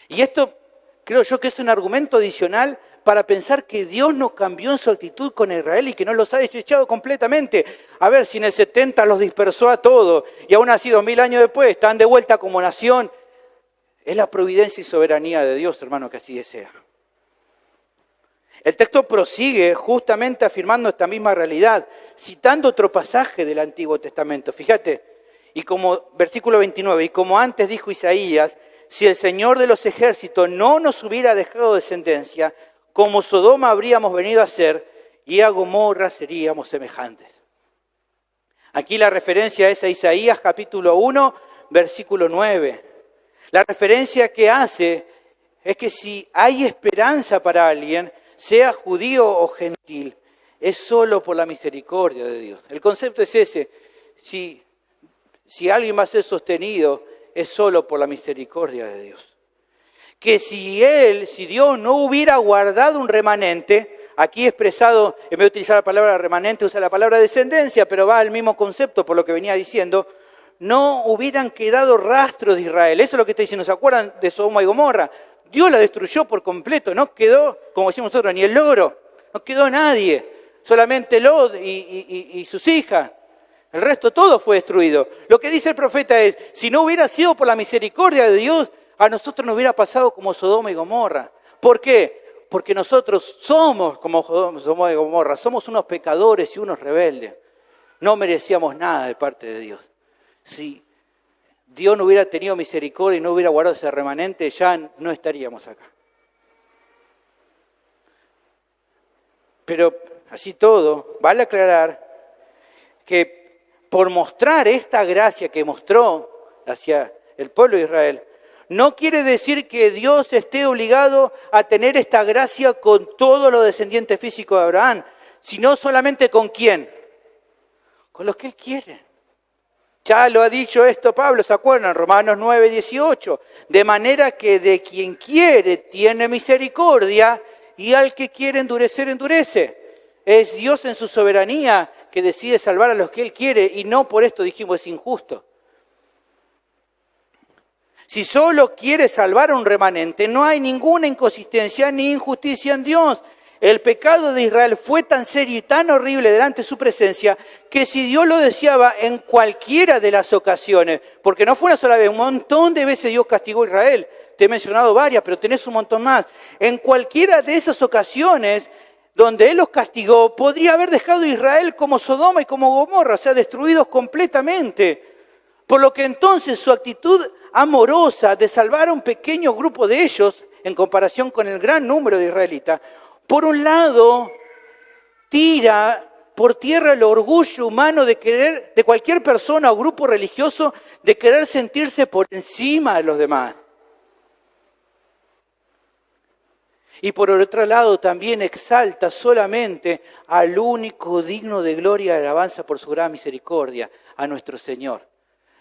Y esto creo yo que es un argumento adicional para pensar que Dios no cambió en su actitud con Israel y que no los ha desechado completamente. A ver, si en el 70 los dispersó a todos y aún así 2000 años después están de vuelta como nación. Es la providencia y soberanía de Dios, hermano, que así desea. El texto prosigue justamente afirmando esta misma realidad, citando otro pasaje del Antiguo Testamento. Fíjate, y como versículo 29, y como antes dijo Isaías, si el Señor de los ejércitos no nos hubiera dejado descendencia, como Sodoma habríamos venido a ser, y a Gomorra seríamos semejantes. Aquí la referencia es a Isaías capítulo 1, versículo 9. La referencia que hace es que si hay esperanza para alguien, sea judío o gentil, es solo por la misericordia de Dios. El concepto es ese, si alguien va a ser sostenido, es solo por la misericordia de Dios. Que si Dios no hubiera guardado un remanente, aquí expresado, en vez de utilizar la palabra remanente, usa la palabra descendencia, pero va al mismo concepto por lo que venía diciendo, no hubieran quedado rastros de Israel. Eso es lo que está diciendo. ¿Se acuerdan de Sodoma y Gomorra? Dios la destruyó por completo. No quedó, como decimos nosotros, ni el logro. No quedó nadie. Solamente Lot y sus hijas. El resto todo fue destruido. Lo que dice el profeta es, si no hubiera sido por la misericordia de Dios, a nosotros nos hubiera pasado como Sodoma y Gomorra. ¿Por qué? Porque nosotros somos como Sodoma y Gomorra. Somos unos pecadores y unos rebeldes. No merecíamos nada de parte de Dios. Si Dios no hubiera tenido misericordia y no hubiera guardado ese remanente, ya no estaríamos acá. Pero así todo, vale aclarar que por mostrar esta gracia que mostró hacia el pueblo de Israel, no quiere decir que Dios esté obligado a tener esta gracia con todos los descendientes físicos de Abraham, sino solamente con ¿quién? Con los que Él quiere. Ya lo ha dicho esto Pablo, ¿se acuerdan? Romanos 9, 18. De manera que de quien quiere tiene misericordia y al que quiere endurecer, endurece. Es Dios en su soberanía que decide salvar a los que Él quiere y no por esto dijimos es injusto. Si solo quiere salvar a un remanente, no hay ninguna inconsistencia ni injusticia en Dios. El pecado de Israel fue tan serio y tan horrible delante de su presencia que si Dios lo deseaba en cualquiera de las ocasiones, porque no fue una sola vez, un montón de veces Dios castigó a Israel. Te he mencionado varias, pero tenés un montón más. En cualquiera de esas ocasiones donde Él los castigó, podría haber dejado a Israel como Sodoma y como Gomorra, o sea, destruidos completamente. Por lo que entonces su actitud amorosa de salvar a un pequeño grupo de ellos, en comparación con el gran número de israelitas, por un lado, tira por tierra el orgullo humano de querer, de cualquier persona o grupo religioso, de querer sentirse por encima de los demás. Y por otro lado, también exalta solamente al único digno de gloria y alabanza por su gran misericordia, a nuestro Señor.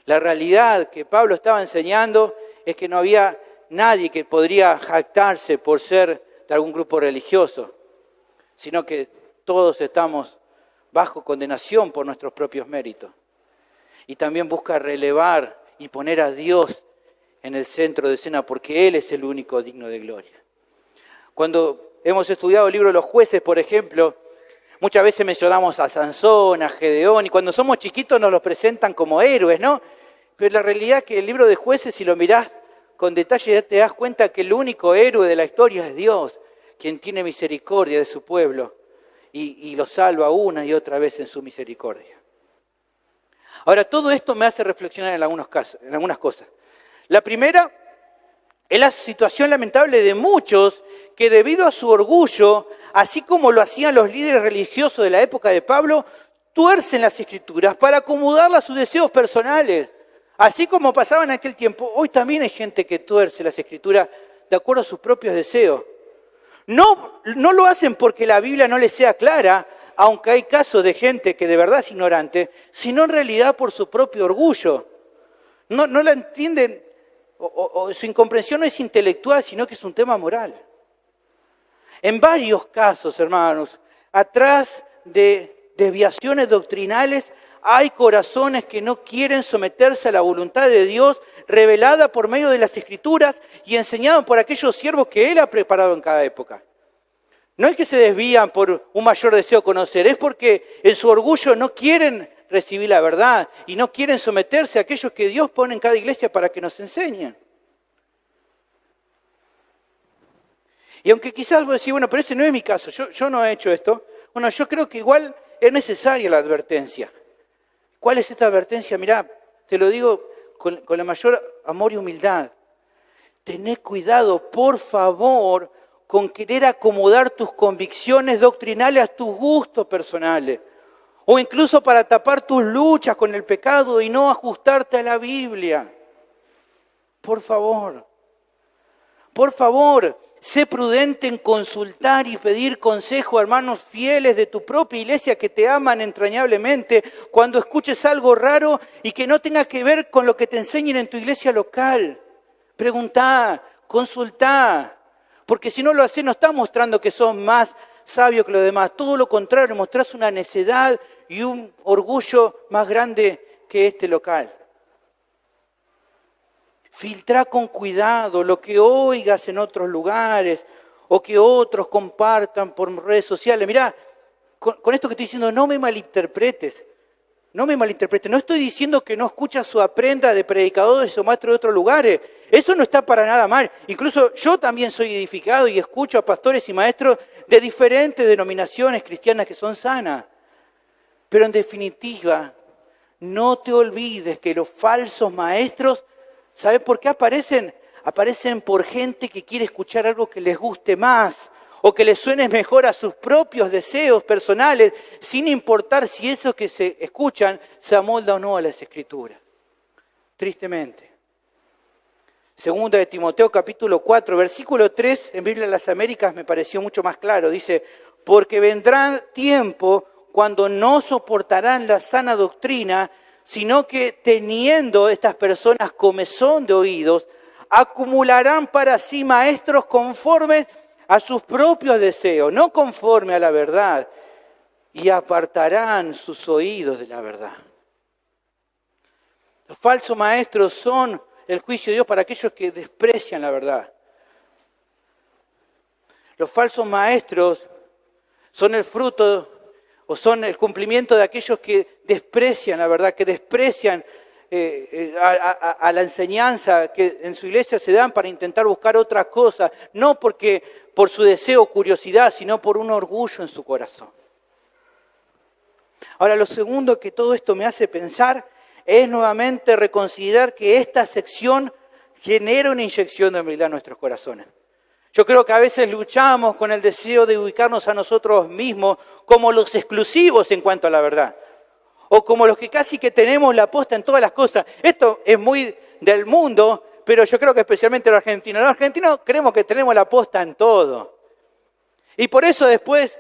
La realidad que Pablo estaba enseñando es que no había nadie que podría jactarse por ser de algún grupo religioso, sino que todos estamos bajo condenación por nuestros propios méritos. Y también busca relevar y poner a Dios en el centro de escena, porque Él es el único digno de gloria. Cuando hemos estudiado el libro de los jueces, por ejemplo, muchas veces mencionamos a Sansón, a Gedeón, y cuando somos chiquitos nos los presentan como héroes, ¿no? Pero la realidad es que el libro de jueces, si lo mirás con detalle, ya te das cuenta que el único héroe de la historia es Dios, quien tiene misericordia de su pueblo y lo salva una y otra vez en su misericordia. Ahora, todo esto me hace reflexionar en algunas cosas. La primera es la situación lamentable de muchos que debido a su orgullo, así como lo hacían los líderes religiosos de la época de Pablo, tuercen las Escrituras para acomodarlas a sus deseos personales. Así como pasaba en aquel tiempo, hoy también hay gente que tuerce las Escrituras de acuerdo a sus propios deseos. No lo hacen porque la Biblia no les sea clara, aunque hay casos de gente que de verdad es ignorante, sino en realidad por su propio orgullo. No la entienden, o su incomprensión no es intelectual, sino que es un tema moral. En varios casos, hermanos, atrás de desviaciones doctrinales, hay corazones que no quieren someterse a la voluntad de Dios, revelada por medio de las Escrituras y enseñada por aquellos siervos que Él ha preparado en cada época. No es que se desvían por un mayor deseo de conocer, es porque en su orgullo no quieren recibir la verdad y no quieren someterse a aquellos que Dios pone en cada iglesia para que nos enseñen. Y aunque quizás vos decís, bueno, pero ese no es mi caso, yo no he hecho esto. Bueno, yo creo que igual es necesaria la advertencia. ¿Cuál es esta advertencia? Mirá, te lo digo con la mayor amor y humildad. Tené cuidado, por favor, con querer acomodar tus convicciones doctrinales a tus gustos personales. O incluso para tapar tus luchas con el pecado y no ajustarte a la Biblia. Por favor, sé prudente en consultar y pedir consejo a hermanos fieles de tu propia iglesia que te aman entrañablemente cuando escuches algo raro y que no tenga que ver con lo que te enseñen en tu iglesia local. Preguntá, consultá, porque si no lo haces no estás mostrando que sos más sabio que los demás. Todo lo contrario, mostrás una necedad y un orgullo más grande que este local. Filtrá con cuidado lo que oigas en otros lugares o que otros compartan por redes sociales. Mirá, con esto que estoy diciendo, no me malinterpretes. No estoy diciendo que no escuchas o aprenda de predicadores o maestros de otros lugares. Eso no está para nada mal. Incluso yo también soy edificado y escucho a pastores y maestros de diferentes denominaciones cristianas que son sanas. Pero en definitiva, no te olvides que los falsos maestros, ¿sabes por qué aparecen? Aparecen por gente que quiere escuchar algo que les guste más o que les suene mejor a sus propios deseos personales, sin importar si eso que se escuchan se amolda o no a las Escrituras. Tristemente. Segunda de Timoteo capítulo 4, versículo 3, en Biblia de las Américas me pareció mucho más claro. Dice, porque vendrá tiempo cuando no soportarán la sana doctrina, sino que teniendo estas personas comezón de oídos, acumularán para sí maestros conformes a sus propios deseos, no conforme a la verdad, y apartarán sus oídos de la verdad. Los falsos maestros son el juicio de Dios para aquellos que desprecian la verdad. Los falsos maestros son el fruto o son el cumplimiento de aquellos que desprecian la verdad, que desprecian a la enseñanza que en su iglesia se dan para intentar buscar otras cosas, no porque por su deseo o curiosidad, sino por un orgullo en su corazón. Ahora, lo segundo que todo esto me hace pensar es nuevamente reconsiderar que esta sección genera una inyección de humildad en nuestros corazones. Yo creo que a veces luchamos con el deseo de ubicarnos a nosotros mismos como los exclusivos en cuanto a la verdad. O como los que casi que tenemos la posta en todas las cosas. Esto es muy del mundo, pero yo creo que especialmente los argentinos. Los argentinos creemos que tenemos la posta en todo. Y por eso después,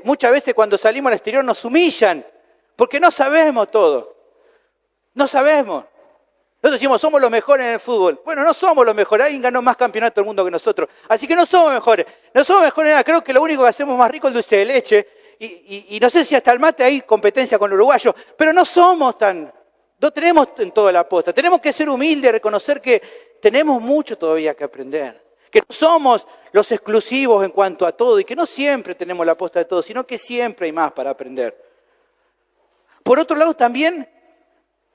muchas veces cuando salimos al exterior nos humillan, porque no sabemos todo. No sabemos. Nosotros decimos, somos los mejores en el fútbol. Bueno, no somos los mejores. Alguien ganó más campeonatos del mundo que nosotros. Así que no somos mejores. No somos mejores en nada. Creo que lo único que hacemos más rico es el dulce de leche. Y no sé si hasta el mate hay competencia con el uruguayo. Pero no tenemos en toda la posta. Tenemos que ser humildes, reconocer que tenemos mucho todavía que aprender. Que no somos los exclusivos en cuanto a todo. Y que no siempre tenemos la posta de todo, sino que siempre hay más para aprender. Por otro lado, también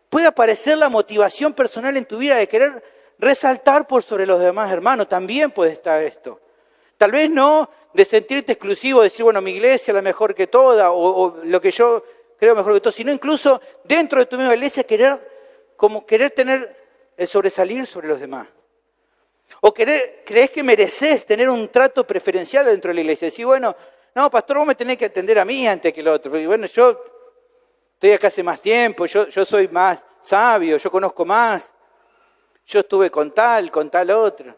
puede aparecer la motivación personal en tu vida de querer resaltar por sobre los demás hermanos. También puede estar esto. Tal vez no de sentirte exclusivo, decir, bueno, mi iglesia es la mejor que toda, o lo que yo creo mejor que todo, sino incluso dentro de tu misma iglesia querer tener el sobresalir sobre los demás. O crees que mereces tener un trato preferencial dentro de la iglesia. Decir, bueno, no, pastor, vos me tenés que atender a mí antes que el otro. Porque, bueno, yo estoy acá hace más tiempo, yo soy más sabio, yo conozco más. Yo estuve con tal otro.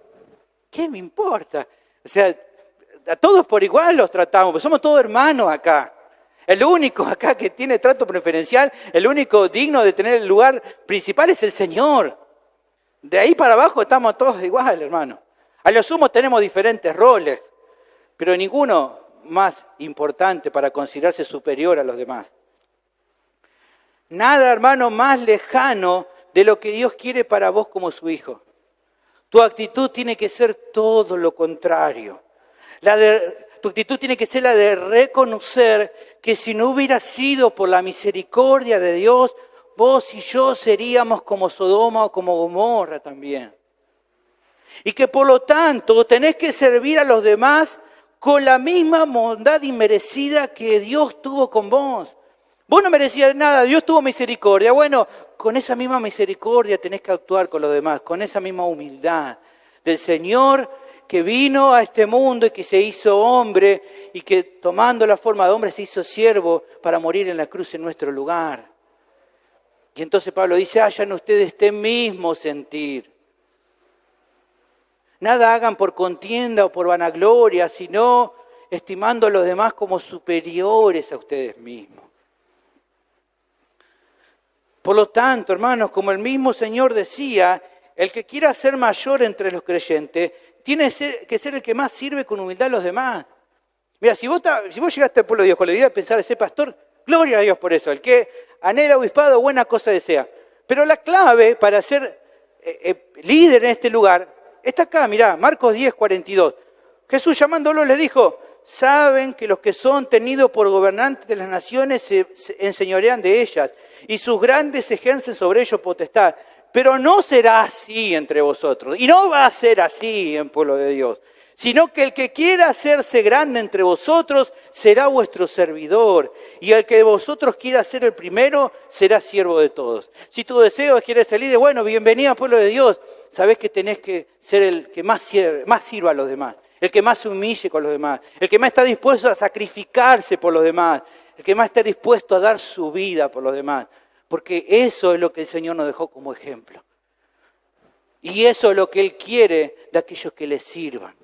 ¿Qué me importa? O sea, a todos por igual los tratamos, pues somos todos hermanos acá. El único acá que tiene trato preferencial, el único digno de tener el lugar principal es el Señor. De ahí para abajo estamos todos igual, hermano. A lo sumo tenemos diferentes roles, pero ninguno más importante para considerarse superior a los demás. Nada, hermano, más lejano de lo que Dios quiere para vos como su hijo. Tu actitud tiene que ser todo lo contrario. Tu actitud tiene que ser la de reconocer que si no hubiera sido por la misericordia de Dios, vos y yo seríamos como Sodoma o como Gomorra también. Y que por lo tanto tenés que servir a los demás con la misma bondad inmerecida que Dios tuvo con vos. Vos no merecías nada, Dios tuvo misericordia. Bueno, con esa misma misericordia tenés que actuar con los demás, con esa misma humildad del Señor que vino a este mundo y que se hizo hombre y que tomando la forma de hombre se hizo siervo para morir en la cruz en nuestro lugar. Y entonces Pablo dice, hayan ustedes este mismo sentir. Nada hagan por contienda o por vanagloria, sino estimando a los demás como superiores a ustedes mismos. Por lo tanto, hermanos, como el mismo Señor decía, el que quiera ser mayor entre los creyentes, tiene que ser el que más sirve con humildad a los demás. Mira, si vos llegaste al pueblo de Dios con la idea de pensar ese pastor, gloria a Dios por eso. El que anhela obispado, buena cosa desea. Pero la clave para ser líder en este lugar está acá, mirá, Marcos 10, 42. Jesús llamándolo les dijo, saben que los que son tenidos por gobernantes de las naciones se enseñorean de ellas y sus grandes ejercen sobre ellos potestad. Pero no será así entre vosotros, y no va a ser así en pueblo de Dios, sino que el que quiera hacerse grande entre vosotros será vuestro servidor, y el que de vosotros quiera ser el primero será siervo de todos. Si tu deseo es querer ser líder, bueno, bienvenido al pueblo de Dios, sabés que tenés que ser el que más sirva a los demás, el que más se humille con los demás, el que más está dispuesto a sacrificarse por los demás, el que más está dispuesto a dar su vida por los demás. Porque eso es lo que el Señor nos dejó como ejemplo. Y eso es lo que Él quiere de aquellos que le sirvan.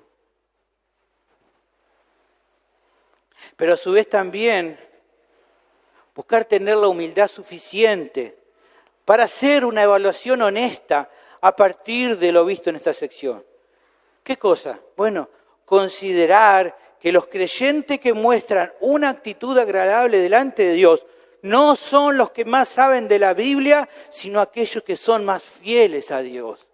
Pero a su vez también buscar tener la humildad suficiente para hacer una evaluación honesta a partir de lo visto en esta sección. ¿Qué cosa? Bueno, considerar que los creyentes que muestran una actitud agradable delante de Dios no son los que más saben de la Biblia, sino aquellos que son más fieles a Dios.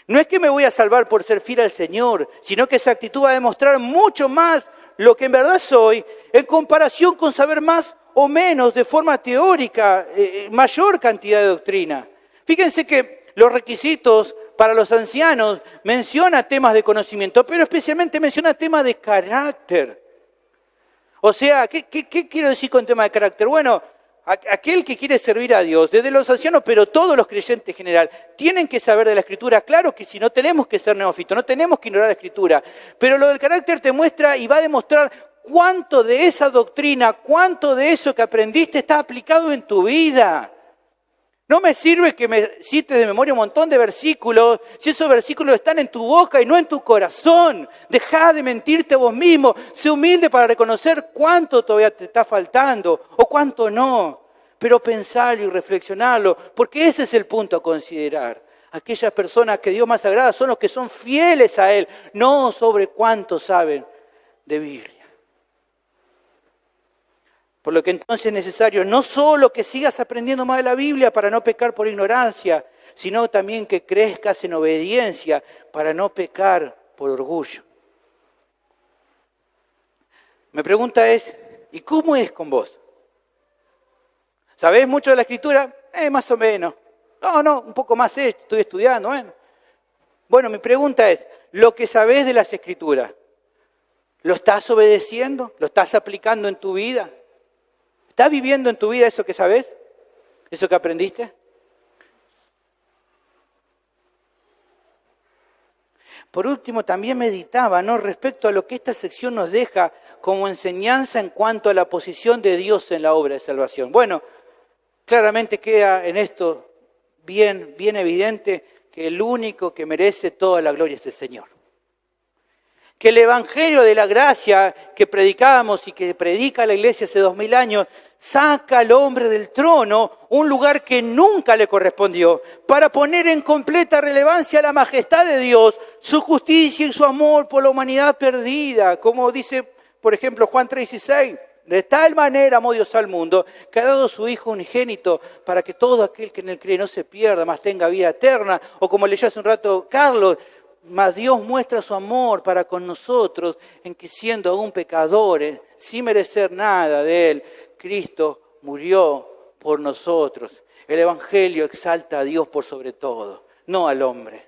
No es que me voy a salvar por ser fiel al Señor, sino que esa actitud va a demostrar mucho más lo que en verdad soy, en comparación con saber más o menos de forma teórica, mayor cantidad de doctrina. Fíjense que los requisitos para los ancianos menciona temas de conocimiento, pero especialmente menciona temas de carácter. O sea, ¿qué quiero decir con tema de carácter? Bueno, aquel que quiere servir a Dios, desde los ancianos, pero todos los creyentes en general, tienen que saber de la Escritura. Claro que si no tenemos que ser neófitos, no tenemos que ignorar la Escritura. Pero lo del carácter te muestra y va a demostrar cuánto de esa doctrina, cuánto de eso que aprendiste está aplicado en tu vida. No me sirve que me cites de memoria un montón de versículos, si esos versículos están en tu boca y no en tu corazón. Dejá de mentirte vos mismo, sé humilde para reconocer cuánto todavía te está faltando o cuánto no. Pero pensarlo y reflexionarlo, porque ese es el punto a considerar. Aquellas personas que Dios más agrada son los que son fieles a Él, no sobre cuánto saben de Biblia. Por lo que entonces es necesario no solo que sigas aprendiendo más de la Biblia para no pecar por ignorancia, sino también que crezcas en obediencia para no pecar por orgullo. Mi pregunta es, ¿y cómo es con vos? ¿Sabés mucho de la Escritura? Más o menos. No, un poco más estoy estudiando. Bueno, mi pregunta es, ¿lo que sabés de las Escrituras, lo estás obedeciendo? ¿Lo estás aplicando en tu vida? ¿Estás viviendo en tu vida eso que sabes? ¿Eso que aprendiste? Por último, también meditaba, respecto a lo que esta sección nos deja como enseñanza en cuanto a la posición de Dios en la obra de salvación. Bueno, claramente queda en esto bien evidente que el único que merece toda la gloria es el Señor. Que el Evangelio de la gracia que predicamos y que predica la Iglesia hace 2000 años saca al hombre del trono, un lugar que nunca le correspondió, para poner en completa relevancia la majestad de Dios, su justicia y su amor por la humanidad perdida, como dice, por ejemplo, Juan 3:16. de tal manera amó Dios al mundo, que ha dado su Hijo unigénito para que todo aquel que en él cree no se pierda, mas tenga vida eterna. O como leyó hace un rato Carlos, mas Dios muestra su amor para con nosotros en que siendo aún pecadores, sin merecer nada de él, Cristo murió por nosotros. El Evangelio exalta a Dios por sobre todo, no al hombre.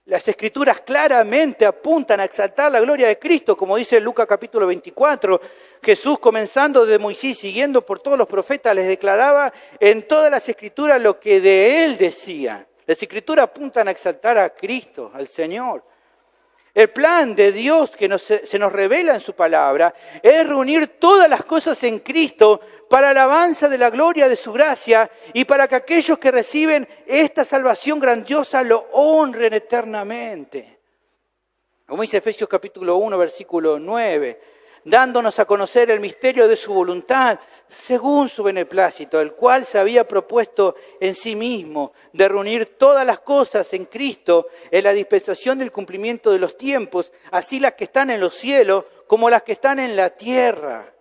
Las Escrituras claramente apuntan a exaltar la gloria de Cristo, como dice Lucas capítulo 24. Jesús, comenzando de Moisés, siguiendo por todos los profetas, les declaraba en todas las Escrituras lo que de Él decían. Las Escrituras apuntan a exaltar a Cristo, al Señor. El plan de Dios que se nos revela en su palabra es reunir todas las cosas en Cristo para alabanza de la gloria de su gracia y para que aquellos que reciben esta salvación grandiosa lo honren eternamente. Como dice Efesios capítulo 1, versículo 9, dándonos a conocer el misterio de su voluntad, según su beneplácito, el cual se había propuesto en sí mismo de reunir todas las cosas en Cristo en la dispensación del cumplimiento de los tiempos, así las que están en los cielos como las que están en la tierra.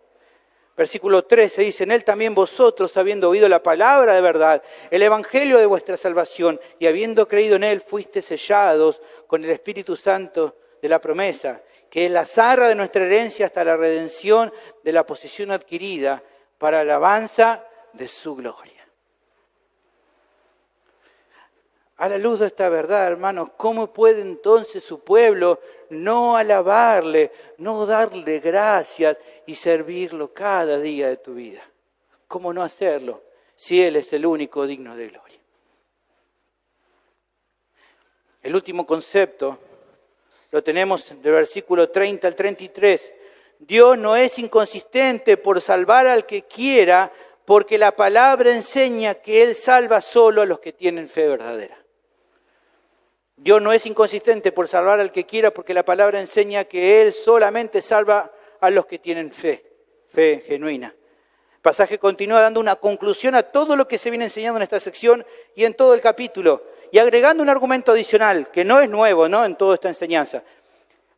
Versículo 13 dice, en él también vosotros, habiendo oído la palabra de verdad, el evangelio de vuestra salvación, y habiendo creído en él, fuiste sellados con el Espíritu Santo de la promesa, que es la zarra de nuestra herencia hasta la redención de la posesión adquirida, para alabanza de su gloria. A la luz de esta verdad, hermanos, ¿cómo puede entonces su pueblo no alabarle, no darle gracias y servirlo cada día de tu vida? ¿Cómo no hacerlo si Él es el único digno de gloria? El último concepto lo tenemos del versículo 30 al 33. Dios no es inconsistente por salvar al que quiera, porque la palabra enseña que Él salva solo a los que tienen fe verdadera. Dios no es inconsistente por salvar al que quiera, porque la palabra enseña que Él solamente salva a los que tienen fe genuina. El pasaje continúa dando una conclusión a todo lo que se viene enseñando en esta sección y en todo el capítulo, y agregando un argumento adicional, que no es nuevo, ¿no?, en toda esta enseñanza.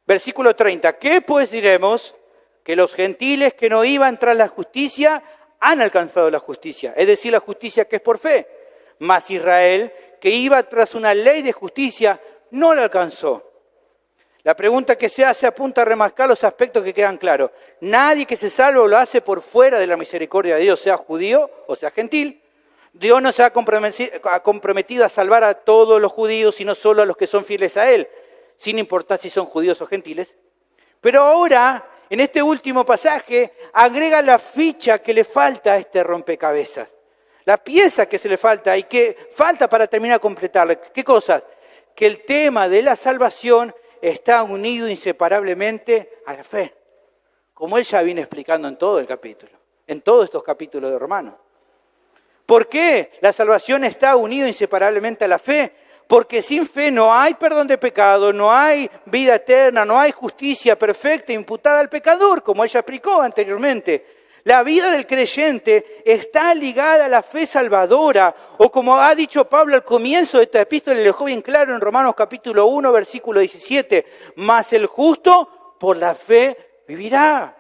Versículo 30, ¿qué pues diremos? Que los gentiles que no iban tras la justicia han alcanzado la justicia, es decir, la justicia que es por fe. Mas Israel, que iba tras una ley de justicia, no la alcanzó. La pregunta que se hace apunta a remarcar los aspectos que quedan claros. Nadie que se salve lo hace por fuera de la misericordia de Dios, sea judío o sea gentil. Dios no se ha comprometido a salvar a todos los judíos, sino solo a los que son fieles a Él, sin importar si son judíos o gentiles. Pero ahora, en este último pasaje, agrega la ficha que le falta a este rompecabezas. La pieza que se le falta y que falta para terminar de completarla. ¿Qué cosas? Que el tema de la salvación está unido inseparablemente a la fe. Como él ya viene explicando en todo el capítulo, en todos estos capítulos de Romanos. ¿Por qué la salvación está unida inseparablemente a la fe? Porque sin fe no hay perdón de pecado, no hay vida eterna, no hay justicia perfecta imputada al pecador, como ella explicó anteriormente. La vida del creyente está ligada a la fe salvadora, o como ha dicho Pablo al comienzo de esta epístola, le dejó bien claro en Romanos capítulo 1, versículo 17, mas el justo por la fe vivirá.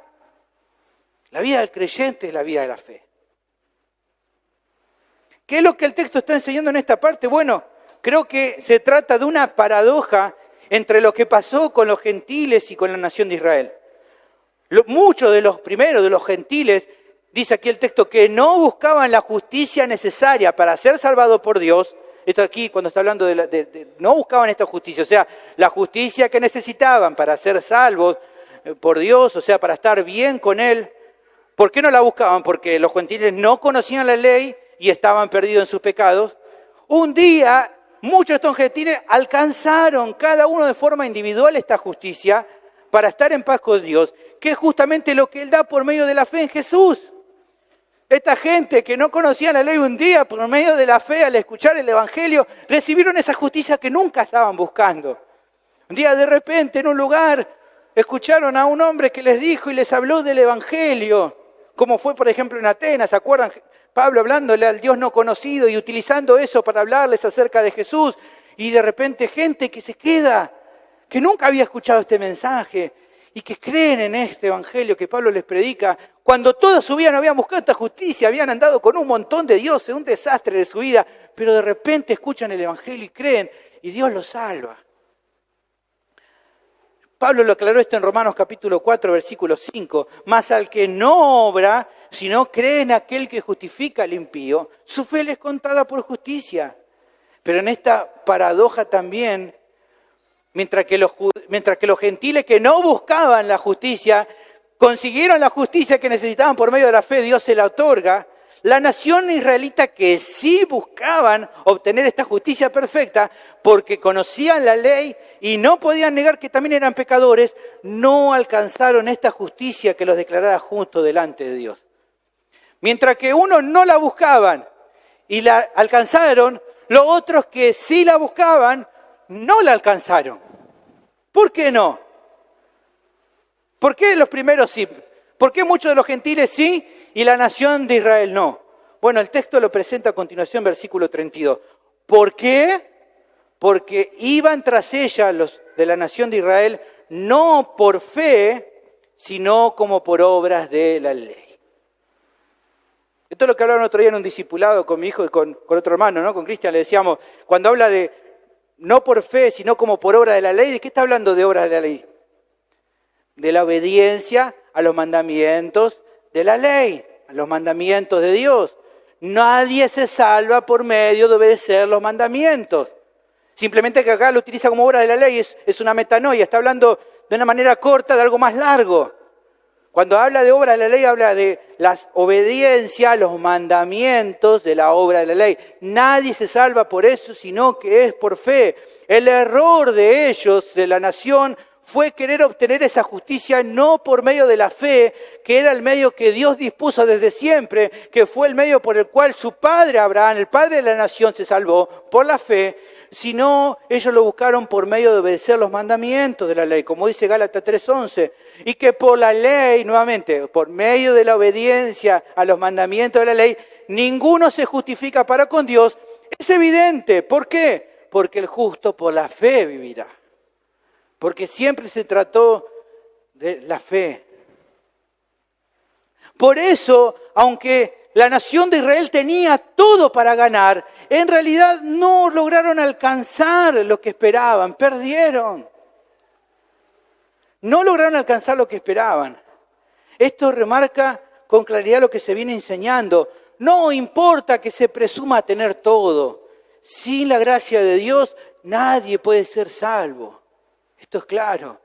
La vida del creyente es la vida de la fe. ¿Qué es lo que el texto está enseñando en esta parte? Bueno, creo que se trata de una paradoja entre lo que pasó con los gentiles y con la nación de Israel. Muchos de los primeros, de los gentiles, dice aquí el texto, que no buscaban la justicia necesaria para ser salvados por Dios. Esto aquí, cuando está hablando no buscaban esta justicia, o sea, la justicia que necesitaban para ser salvos por Dios, o sea, para estar bien con Él. ¿Por qué no la buscaban? Porque los gentiles no conocían la ley y estaban perdidos en sus pecados. Un día, muchos de estos gentiles alcanzaron cada uno de forma individual esta justicia para estar en paz con Dios, que es justamente lo que Él da por medio de la fe en Jesús. Esta gente que no conocía la ley un día, por medio de la fe, al escuchar el Evangelio, recibieron esa justicia que nunca estaban buscando. Un día de repente, en un lugar, escucharon a un hombre que les dijo y les habló del Evangelio, como fue, por ejemplo, en Atenas. ¿Se acuerdan? Pablo hablándole al Dios no conocido y utilizando eso para hablarles acerca de Jesús. Y de repente gente que se queda, que nunca había escuchado este mensaje. y que creen en este evangelio que Pablo les predica, cuando toda su vida no habían buscado esta justicia, habían andado con un montón de dioses, un desastre de su vida, pero de repente escuchan el evangelio y creen, y Dios los salva. Pablo lo aclaró esto en Romanos capítulo 4, versículo 5. Mas al que no obra, sino cree en aquel que justifica al impío, su fe le es contada por justicia. Pero en esta paradoja también, mientras que los gentiles que no buscaban la justicia, consiguieron la justicia que necesitaban por medio de la fe, Dios se la otorga. La nación israelita que sí buscaban obtener esta justicia perfecta, porque conocían la ley y no podían negar que también eran pecadores, no alcanzaron esta justicia que los declarara justos delante de Dios. Mientras que unos no la buscaban y la alcanzaron, los otros que sí la buscaban no la alcanzaron. ¿Por qué no? ¿Por qué los primeros sí? ¿Por qué muchos de los gentiles sí y la nación de Israel no? Bueno, el texto lo presenta a continuación, versículo 32. ¿Por qué? Porque iban tras ella los de la nación de Israel no por fe, sino como por obras de la ley. Esto es lo que hablaron otro día en un discipulado con mi hijo y con otro hermano, ¿no? Con Cristian le decíamos, cuando habla de no por fe, sino como por obra de la ley, ¿de qué está hablando de obras de la ley? De la obediencia a los mandamientos de la ley, a los mandamientos de Dios. Nadie se salva por medio de obedecer los mandamientos. Simplemente que acá lo utiliza como obra de la ley, es una metanoia, está hablando de una manera corta de algo más largo. Cuando habla de obra de la ley, habla de la obediencia a los mandamientos de la obra de la ley. Nadie se salva por eso, sino que es por fe. El error de ellos, de la nación, fue querer obtener esa justicia no por medio de la fe, que era el medio que Dios dispuso desde siempre, que fue el medio por el cual su padre Abraham, el padre de la nación, se salvó por la fe, sino ellos lo buscaron por medio de obedecer los mandamientos de la ley, como dice Gálatas 3:11, y que por la ley, nuevamente, por medio de la obediencia a los mandamientos de la ley, ninguno se justifica para con Dios. Es evidente, ¿por qué? Porque el justo por la fe vivirá. Porque siempre se trató de la fe. Por eso, aunque la nación de Israel tenía todo para ganar, en realidad no lograron alcanzar lo que esperaban, perdieron. No lograron alcanzar lo que esperaban. Esto remarca con claridad lo que se viene enseñando. No importa que se presuma tener todo. Sin la gracia de Dios, nadie puede ser salvo. Esto es claro.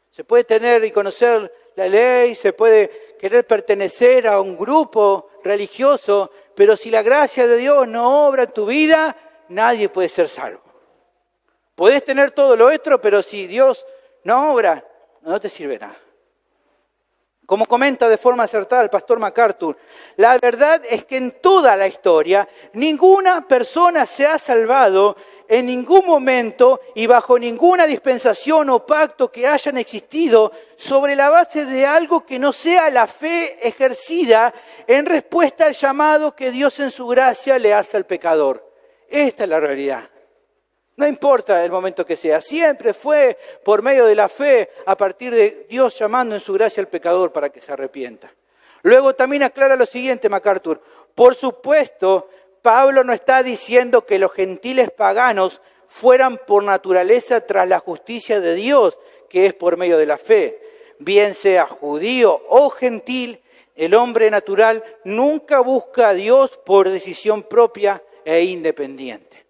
Se puede tener y conocer la ley, se puede querer pertenecer a un grupo religioso, pero si la gracia de Dios no obra en tu vida, nadie puede ser salvo. Podés tener todo lo otro, pero si Dios no obra, no te sirve nada. Como comenta de forma acertada el pastor MacArthur, la verdad es que en toda la historia ninguna persona se ha salvado en ningún momento y bajo ninguna dispensación o pacto que hayan existido sobre la base de algo que no sea la fe ejercida en respuesta al llamado que Dios en su gracia le hace al pecador. Esta es la realidad. No importa el momento que sea, siempre fue por medio de la fe a partir de Dios llamando en su gracia al pecador para que se arrepienta. Luego también aclara lo siguiente MacArthur, por supuesto, Pablo no está diciendo que los gentiles paganos fueran por naturaleza tras la justicia de Dios, que es por medio de la fe. Bien sea judío o gentil, el hombre natural nunca busca a Dios por decisión propia e independiente.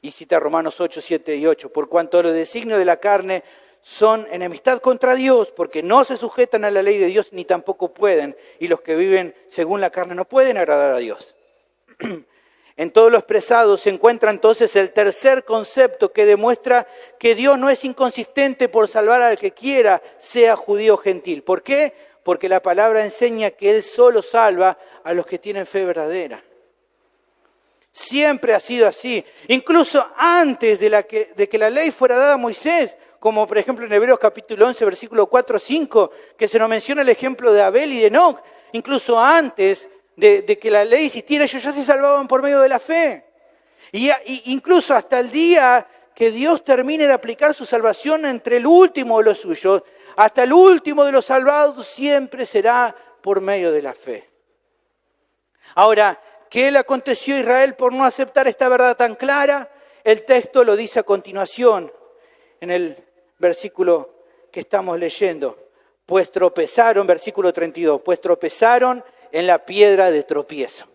Y cita Romanos 8, 7 y 8. Por cuanto los designios de la carne son enemistad contra Dios, porque no se sujetan a la ley de Dios ni tampoco pueden. Y los que viven según la carne no pueden agradar a Dios. En todo lo expresado se encuentra entonces el tercer concepto que demuestra que Dios no es inconsistente por salvar al que quiera, sea judío o gentil. ¿Por qué? Porque la palabra enseña que Él solo salva a los que tienen fe verdadera. Siempre ha sido así. Incluso antes de que la ley fuera dada a Moisés, como por ejemplo en Hebreos capítulo 11, versículo 4 5, que se nos menciona el ejemplo de Abel y de Enoc, incluso antes de que la ley existiera, ellos ya se salvaban por medio de la fe. Y incluso hasta el día que Dios termine de aplicar su salvación entre el último de los suyos, hasta el último de los salvados siempre será por medio de la fe. Ahora, ¿qué le aconteció a Israel por no aceptar esta verdad tan clara? El texto lo dice a continuación, en el versículo que estamos leyendo. Pues tropezaron, versículo 32, pues tropezaron en la piedra de tropiezo.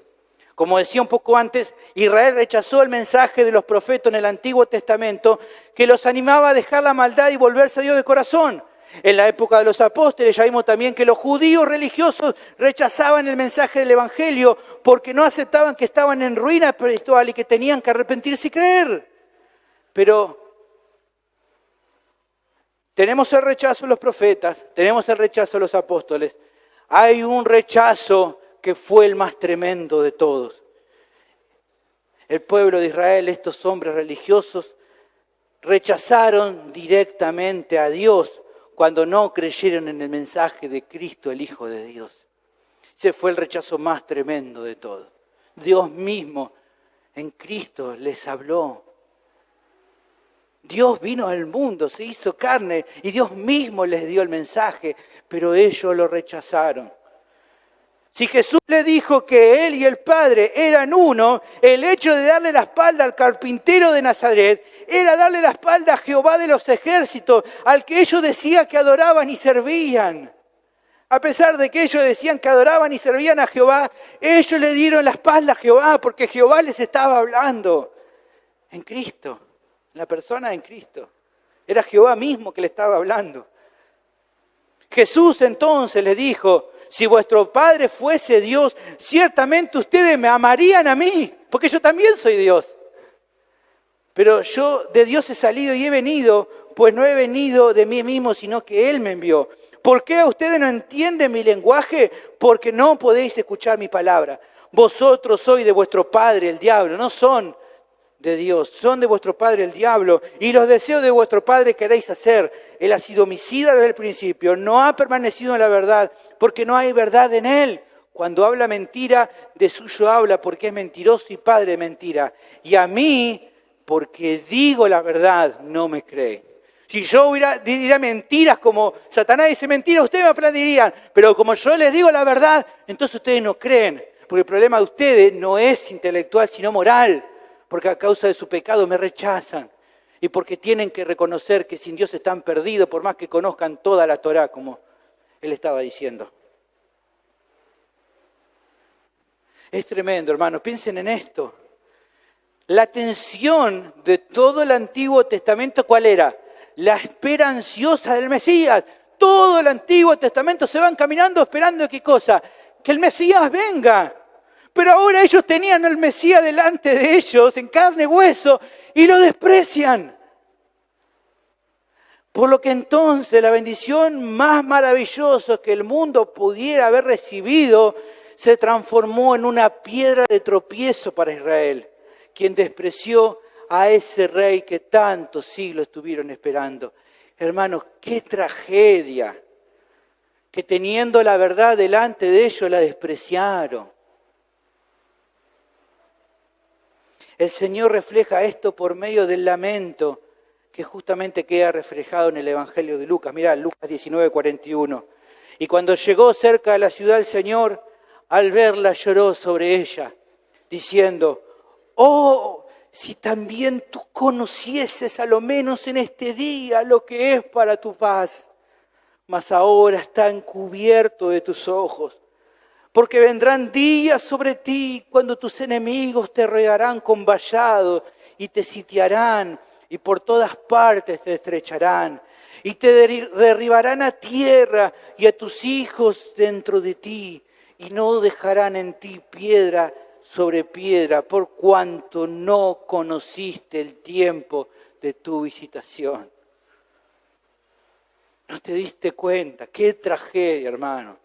Como decía un poco antes, Israel rechazó el mensaje de los profetas en el Antiguo Testamento que los animaba a dejar la maldad y volverse a Dios de corazón. En la época de los apóstoles ya vimos también que los judíos religiosos rechazaban el mensaje del Evangelio porque no aceptaban que estaban en ruina espiritual y que tenían que arrepentirse y creer. Pero tenemos el rechazo de los profetas, tenemos el rechazo de los apóstoles. Hay un rechazo que fue el más tremendo de todos. El pueblo de Israel, estos hombres religiosos, rechazaron directamente a Dios cuando no creyeron en el mensaje de Cristo, el Hijo de Dios. Ese fue el rechazo más tremendo de todos. Dios mismo en Cristo les habló. Dios vino al mundo, se hizo carne y Dios mismo les dio el mensaje, pero ellos lo rechazaron. Si Jesús le dijo que Él y el Padre eran uno, el hecho de darle la espalda al carpintero de Nazaret era darle la espalda a Jehová de los ejércitos, al que ellos decían que adoraban y servían. A pesar de que ellos decían que adoraban y servían a Jehová, ellos le dieron la espalda a Jehová porque Jehová les estaba hablando en Cristo, en la persona en Cristo. Era Jehová mismo que le estaba hablando. Jesús entonces les dijo: si vuestro Padre fuese Dios, ciertamente ustedes me amarían a mí, porque yo también soy Dios. Pero yo de Dios he salido y he venido, pues no he venido de mí mismo, sino que Él me envió. ¿Por qué ustedes no entienden mi lenguaje? Porque no podéis escuchar mi palabra. Vosotros sois de vuestro padre el diablo, no son de Dios, son de vuestro padre el diablo, y los deseos de vuestro padre queréis hacer. Él ha sido homicida desde el principio, no ha permanecido en la verdad, porque no hay verdad en él. Cuando habla mentira, de suyo habla, porque es mentiroso y padre de mentira. Y a mí, porque digo la verdad, no me cree. Si yo diría mentiras como Satanás dice mentiras, ustedes me aplaudirían, pero como yo les digo la verdad, entonces ustedes no creen, porque el problema de ustedes no es intelectual, sino moral. Porque a causa de su pecado me rechazan. Y porque tienen que reconocer que sin Dios están perdidos, por más que conozcan toda la Torá, como él estaba diciendo. Es tremendo, hermanos. Piensen en esto. La tensión de todo el Antiguo Testamento, ¿cuál era? La espera ansiosa del Mesías. Todo el Antiguo Testamento se van caminando esperando ¿qué cosa? Que el Mesías venga. Pero ahora ellos tenían al Mesías delante de ellos, en carne y hueso, y lo desprecian. Por lo que entonces la bendición más maravillosa que el mundo pudiera haber recibido se transformó en una piedra de tropiezo para Israel, quien despreció a ese rey que tantos siglos estuvieron esperando. Hermanos, qué tragedia que teniendo la verdad delante de ellos la despreciaron. El Señor refleja esto por medio del lamento que justamente queda reflejado en el Evangelio de Lucas. Mirá, Lucas 19:41. Y cuando llegó cerca de la ciudad el Señor, al verla lloró sobre ella, diciendo: oh, si también tú conocieses a lo menos en este día lo que es para tu paz, mas ahora está encubierto de tus ojos. Porque vendrán días sobre ti cuando tus enemigos te rodearán con vallado y te sitiarán y por todas partes te estrecharán y te derribarán a tierra y a tus hijos dentro de ti y no dejarán en ti piedra sobre piedra por cuanto no conociste el tiempo de tu visitación. ¿No te diste cuenta? ¡Qué tragedia, hermano!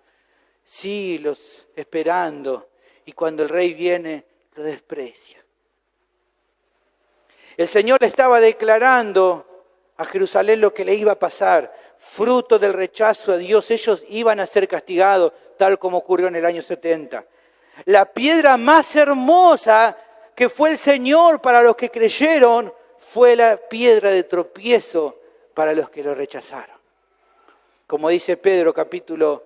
Siglos esperando y cuando el rey viene lo desprecia. El Señor le estaba declarando a Jerusalén lo que le iba a pasar, fruto del rechazo a Dios. Ellos iban a ser castigados, tal como ocurrió en el año 70. La piedra más hermosa que fue el Señor para los que creyeron fue la piedra de tropiezo para los que lo rechazaron. Como dice Pedro, 1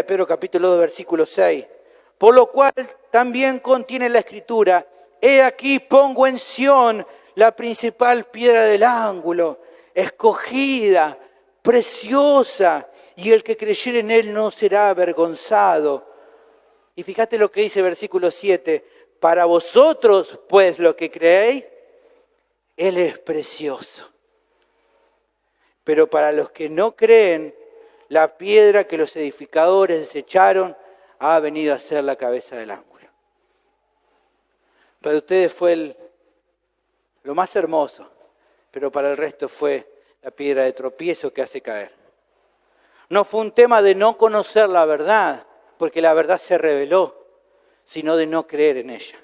Pedro capítulo 2, versículo 6. Por lo cual también contiene la Escritura: he aquí pongo en Sión la principal piedra del ángulo, escogida, preciosa, y el que creyere en él no será avergonzado. Y fíjate lo que dice versículo 7. Para vosotros, pues, lo que creéis, él es precioso. Pero para los que no creen, la piedra que los edificadores desecharon ha venido a ser la cabeza del ángulo. Para ustedes fue lo más hermoso, pero para el resto fue la piedra de tropiezo que hace caer. No fue un tema de no conocer la verdad, porque la verdad se reveló, sino de no creer en ella.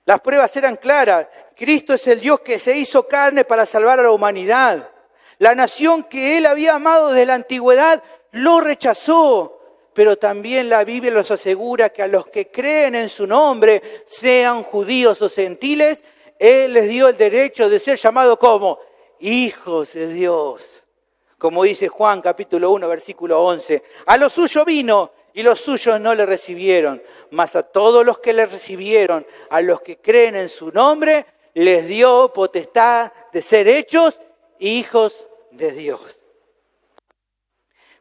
Las pruebas eran claras. Cristo es el Dios que se hizo carne para salvar a la humanidad. La nación que Él había amado desde la antigüedad lo rechazó. Pero también la Biblia nos asegura que a los que creen en su nombre, sean judíos o gentiles, Él les dio el derecho de ser llamados como hijos de Dios. Como dice Juan capítulo 1, versículo 11. A los suyos vino y los suyos no le recibieron. Mas a todos los que le recibieron, a los que creen en su nombre, les dio potestad de ser hechos hijos de Dios.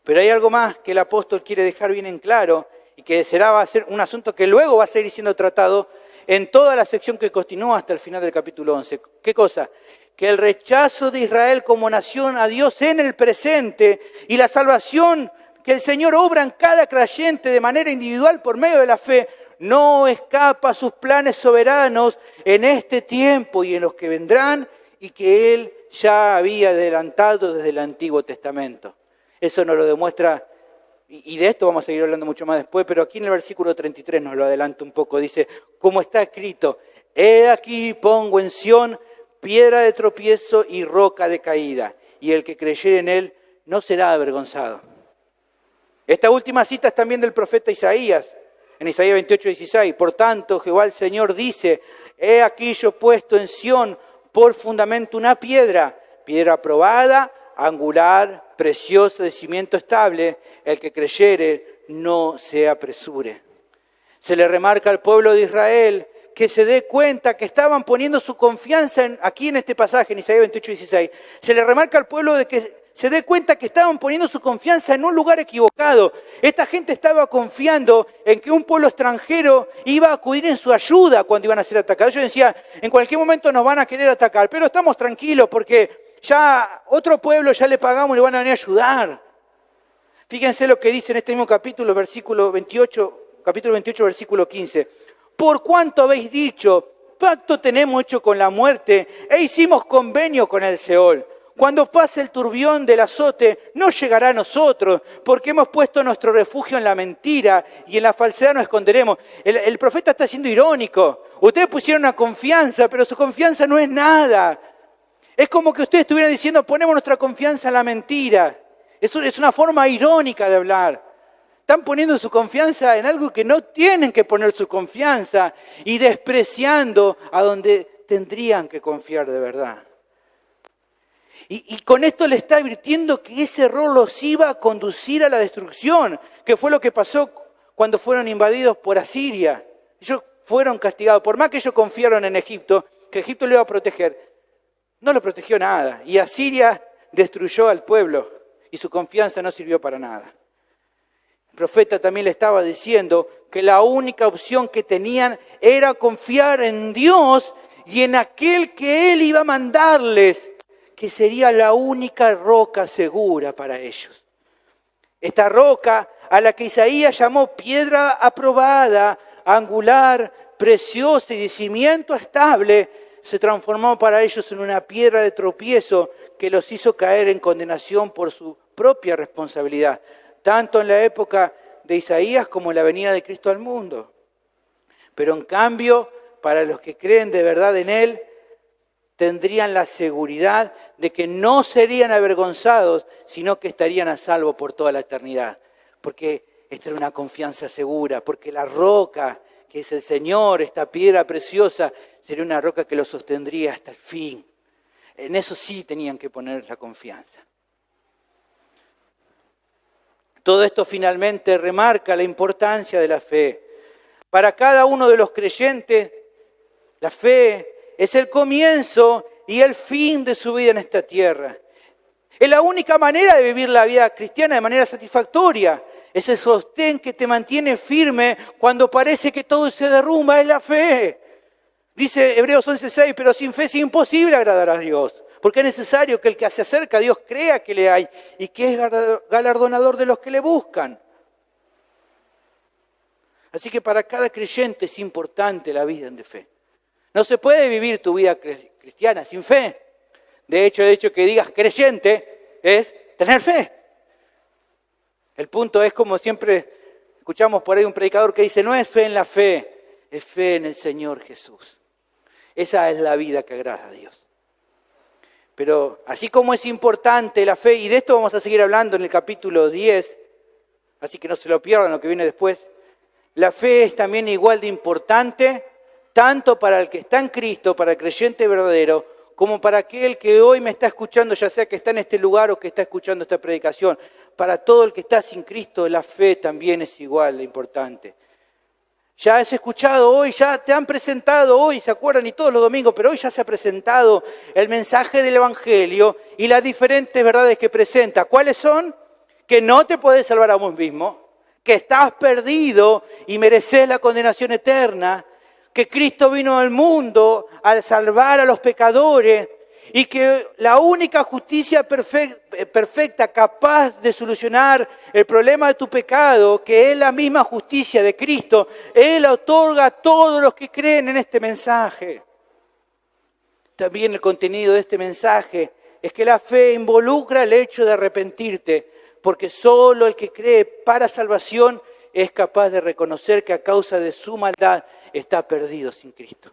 Pero hay algo más que el apóstol quiere dejar bien en claro y que va a ser un asunto que luego va a seguir siendo tratado en toda la sección que continúa hasta el final del capítulo 11. ¿Qué cosa? Que el rechazo de Israel como nación a Dios en el presente y la salvación que el Señor obra en cada creyente de manera individual por medio de la fe no escapa a sus planes soberanos en este tiempo y en los que vendrán y que Él ya había adelantado desde el Antiguo Testamento. Eso nos lo demuestra, y de esto vamos a seguir hablando mucho más después, pero aquí en el versículo 33 nos lo adelanta un poco. Dice, como está escrito, he aquí pongo en Sión piedra de tropiezo y roca de caída, y el que creyere en él no será avergonzado. Esta última cita es también del profeta Isaías, en Isaías 28, 16. Por tanto, Jehová el Señor dice, he aquí yo puesto en Sión por fundamento una piedra probada, angular, preciosa, de cimiento estable, el que creyere no se apresure. Se le remarca al pueblo de Israel que se dé cuenta que estaban poniendo su confianza aquí en este pasaje, en Isaías 28, 16. Se le remarca al pueblo de que se dé cuenta que estaban poniendo su confianza en un lugar equivocado. Esta gente estaba confiando en que un pueblo extranjero iba a acudir en su ayuda cuando iban a ser atacados. Ellos decían, en cualquier momento nos van a querer atacar, pero estamos tranquilos porque ya otro pueblo ya le pagamos y le van a venir a ayudar. Fíjense lo que dice en este mismo capítulo, capítulo 28, versículo 15. Por cuanto habéis dicho, pacto tenemos hecho con la muerte e hicimos convenio con el Seol. Cuando pase el turbión del azote, no llegará a nosotros, porque hemos puesto nuestro refugio en la mentira y en la falsedad nos esconderemos. El profeta está siendo irónico. Ustedes pusieron una confianza, pero su confianza no es nada. Es como que ustedes estuvieran diciendo, ponemos nuestra confianza en la mentira. Es una forma irónica de hablar. Están poniendo su confianza en algo que no tienen que poner su confianza y despreciando a donde tendrían que confiar de verdad. Y con esto le está advirtiendo que ese error los iba a conducir a la destrucción, que fue lo que pasó cuando fueron invadidos por Asiria. Ellos fueron castigados. Por más que ellos confiaron en Egipto, que Egipto le iba a proteger, no lo protegió nada. Y Asiria destruyó al pueblo y su confianza no sirvió para nada. El profeta también le estaba diciendo que la única opción que tenían era confiar en Dios y en aquel que Él iba a mandarles, que sería la única roca segura para ellos. Esta roca, a la que Isaías llamó piedra aprobada, angular, preciosa y de cimiento estable, se transformó para ellos en una piedra de tropiezo que los hizo caer en condenación por su propia responsabilidad, tanto en la época de Isaías como en la venida de Cristo al mundo. Pero en cambio, para los que creen de verdad en Él, tendrían la seguridad de que no serían avergonzados, sino que estarían a salvo por toda la eternidad. Porque esta era una confianza segura, porque la roca, que es el Señor, esta piedra preciosa, sería una roca que los sostendría hasta el fin. En eso sí tenían que poner la confianza. Todo esto finalmente remarca la importancia de la fe. Para cada uno de los creyentes, la fe es el comienzo y el fin de su vida en esta tierra. Es la única manera de vivir la vida cristiana de manera satisfactoria. Es el sostén que te mantiene firme cuando parece que todo se derrumba, es la fe. Dice Hebreos 11:6, pero sin fe es imposible agradar a Dios. Porque es necesario que el que se acerca a Dios crea que le hay y que es galardonador de los que le buscan. Así que para cada creyente es importante la vida de fe. No se puede vivir tu vida cristiana sin fe. De hecho, el hecho que digas creyente es tener fe. El punto es, como siempre escuchamos por ahí un predicador que dice, no es fe en la fe, es fe en el Señor Jesús. Esa es la vida que agrada a Dios. Pero así como es importante la fe, y de esto vamos a seguir hablando en el capítulo 10, así que no se lo pierdan lo que viene después, la fe es también igual de importante, tanto para el que está en Cristo, para el creyente verdadero, como para aquel que hoy me está escuchando, ya sea que está en este lugar o que está escuchando esta predicación. Para todo el que está sin Cristo, la fe también es igual de importante. Ya has escuchado hoy, ya te han presentado hoy, ¿se acuerdan? Y todos los domingos, pero hoy ya se ha presentado el mensaje del Evangelio y las diferentes verdades que presenta. ¿Cuáles son? Que no te puedes salvar a vos mismo, que estás perdido y mereces la condenación eterna, que Cristo vino al mundo a salvar a los pecadores y que la única justicia perfecta capaz de solucionar el problema de tu pecado, que es la misma justicia de Cristo, Él la otorga a todos los que creen en este mensaje. También el contenido de este mensaje es que la fe involucra el hecho de arrepentirte, porque solo el que cree para salvación es capaz de reconocer que a causa de su maldad está perdido sin Cristo.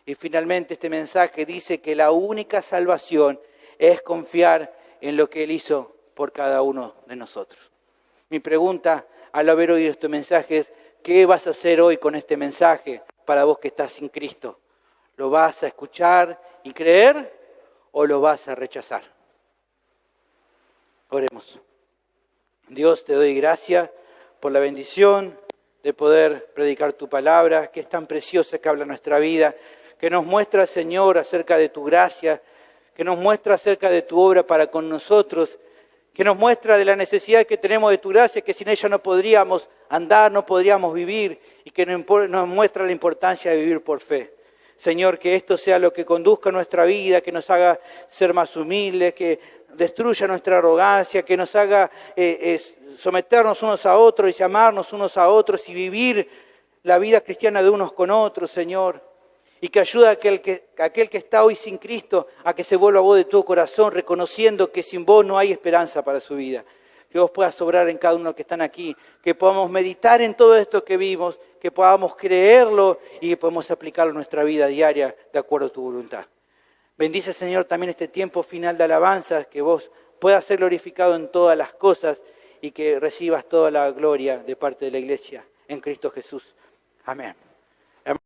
Y finalmente este mensaje dice que la única salvación es confiar en lo que Él hizo por cada uno de nosotros. Mi pregunta al haber oído este mensaje es, ¿qué vas a hacer hoy con este mensaje para vos que estás sin Cristo? ¿Lo vas a escuchar y creer o lo vas a rechazar? Oremos. Dios, te doy gracias por la bendición de poder predicar tu palabra, que es tan preciosa que habla nuestra vida, que nos muestra, Señor, acerca de tu gracia, que nos muestra acerca de tu obra para con nosotros, que nos muestra de la necesidad que tenemos de tu gracia, que sin ella no podríamos andar, no podríamos vivir, y que nos muestra la importancia de vivir por fe. Señor, que esto sea lo que conduzca nuestra vida, que nos haga ser más humildes, que destruya nuestra arrogancia, que nos haga someternos unos a otros y amarnos unos a otros y vivir la vida cristiana de unos con otros, Señor. Y que ayude a aquel que está hoy sin Cristo a que se vuelva a vos de todo corazón, reconociendo que sin vos no hay esperanza para su vida. Que vos puedas obrar en cada uno que están aquí, que podamos meditar en todo esto que vimos, que podamos creerlo y que podamos aplicarlo en nuestra vida diaria de acuerdo a tu voluntad. Bendice, Señor, también este tiempo final de alabanza, que vos puedas ser glorificado en todas las cosas y que recibas toda la gloria de parte de la iglesia en Cristo Jesús. Amén.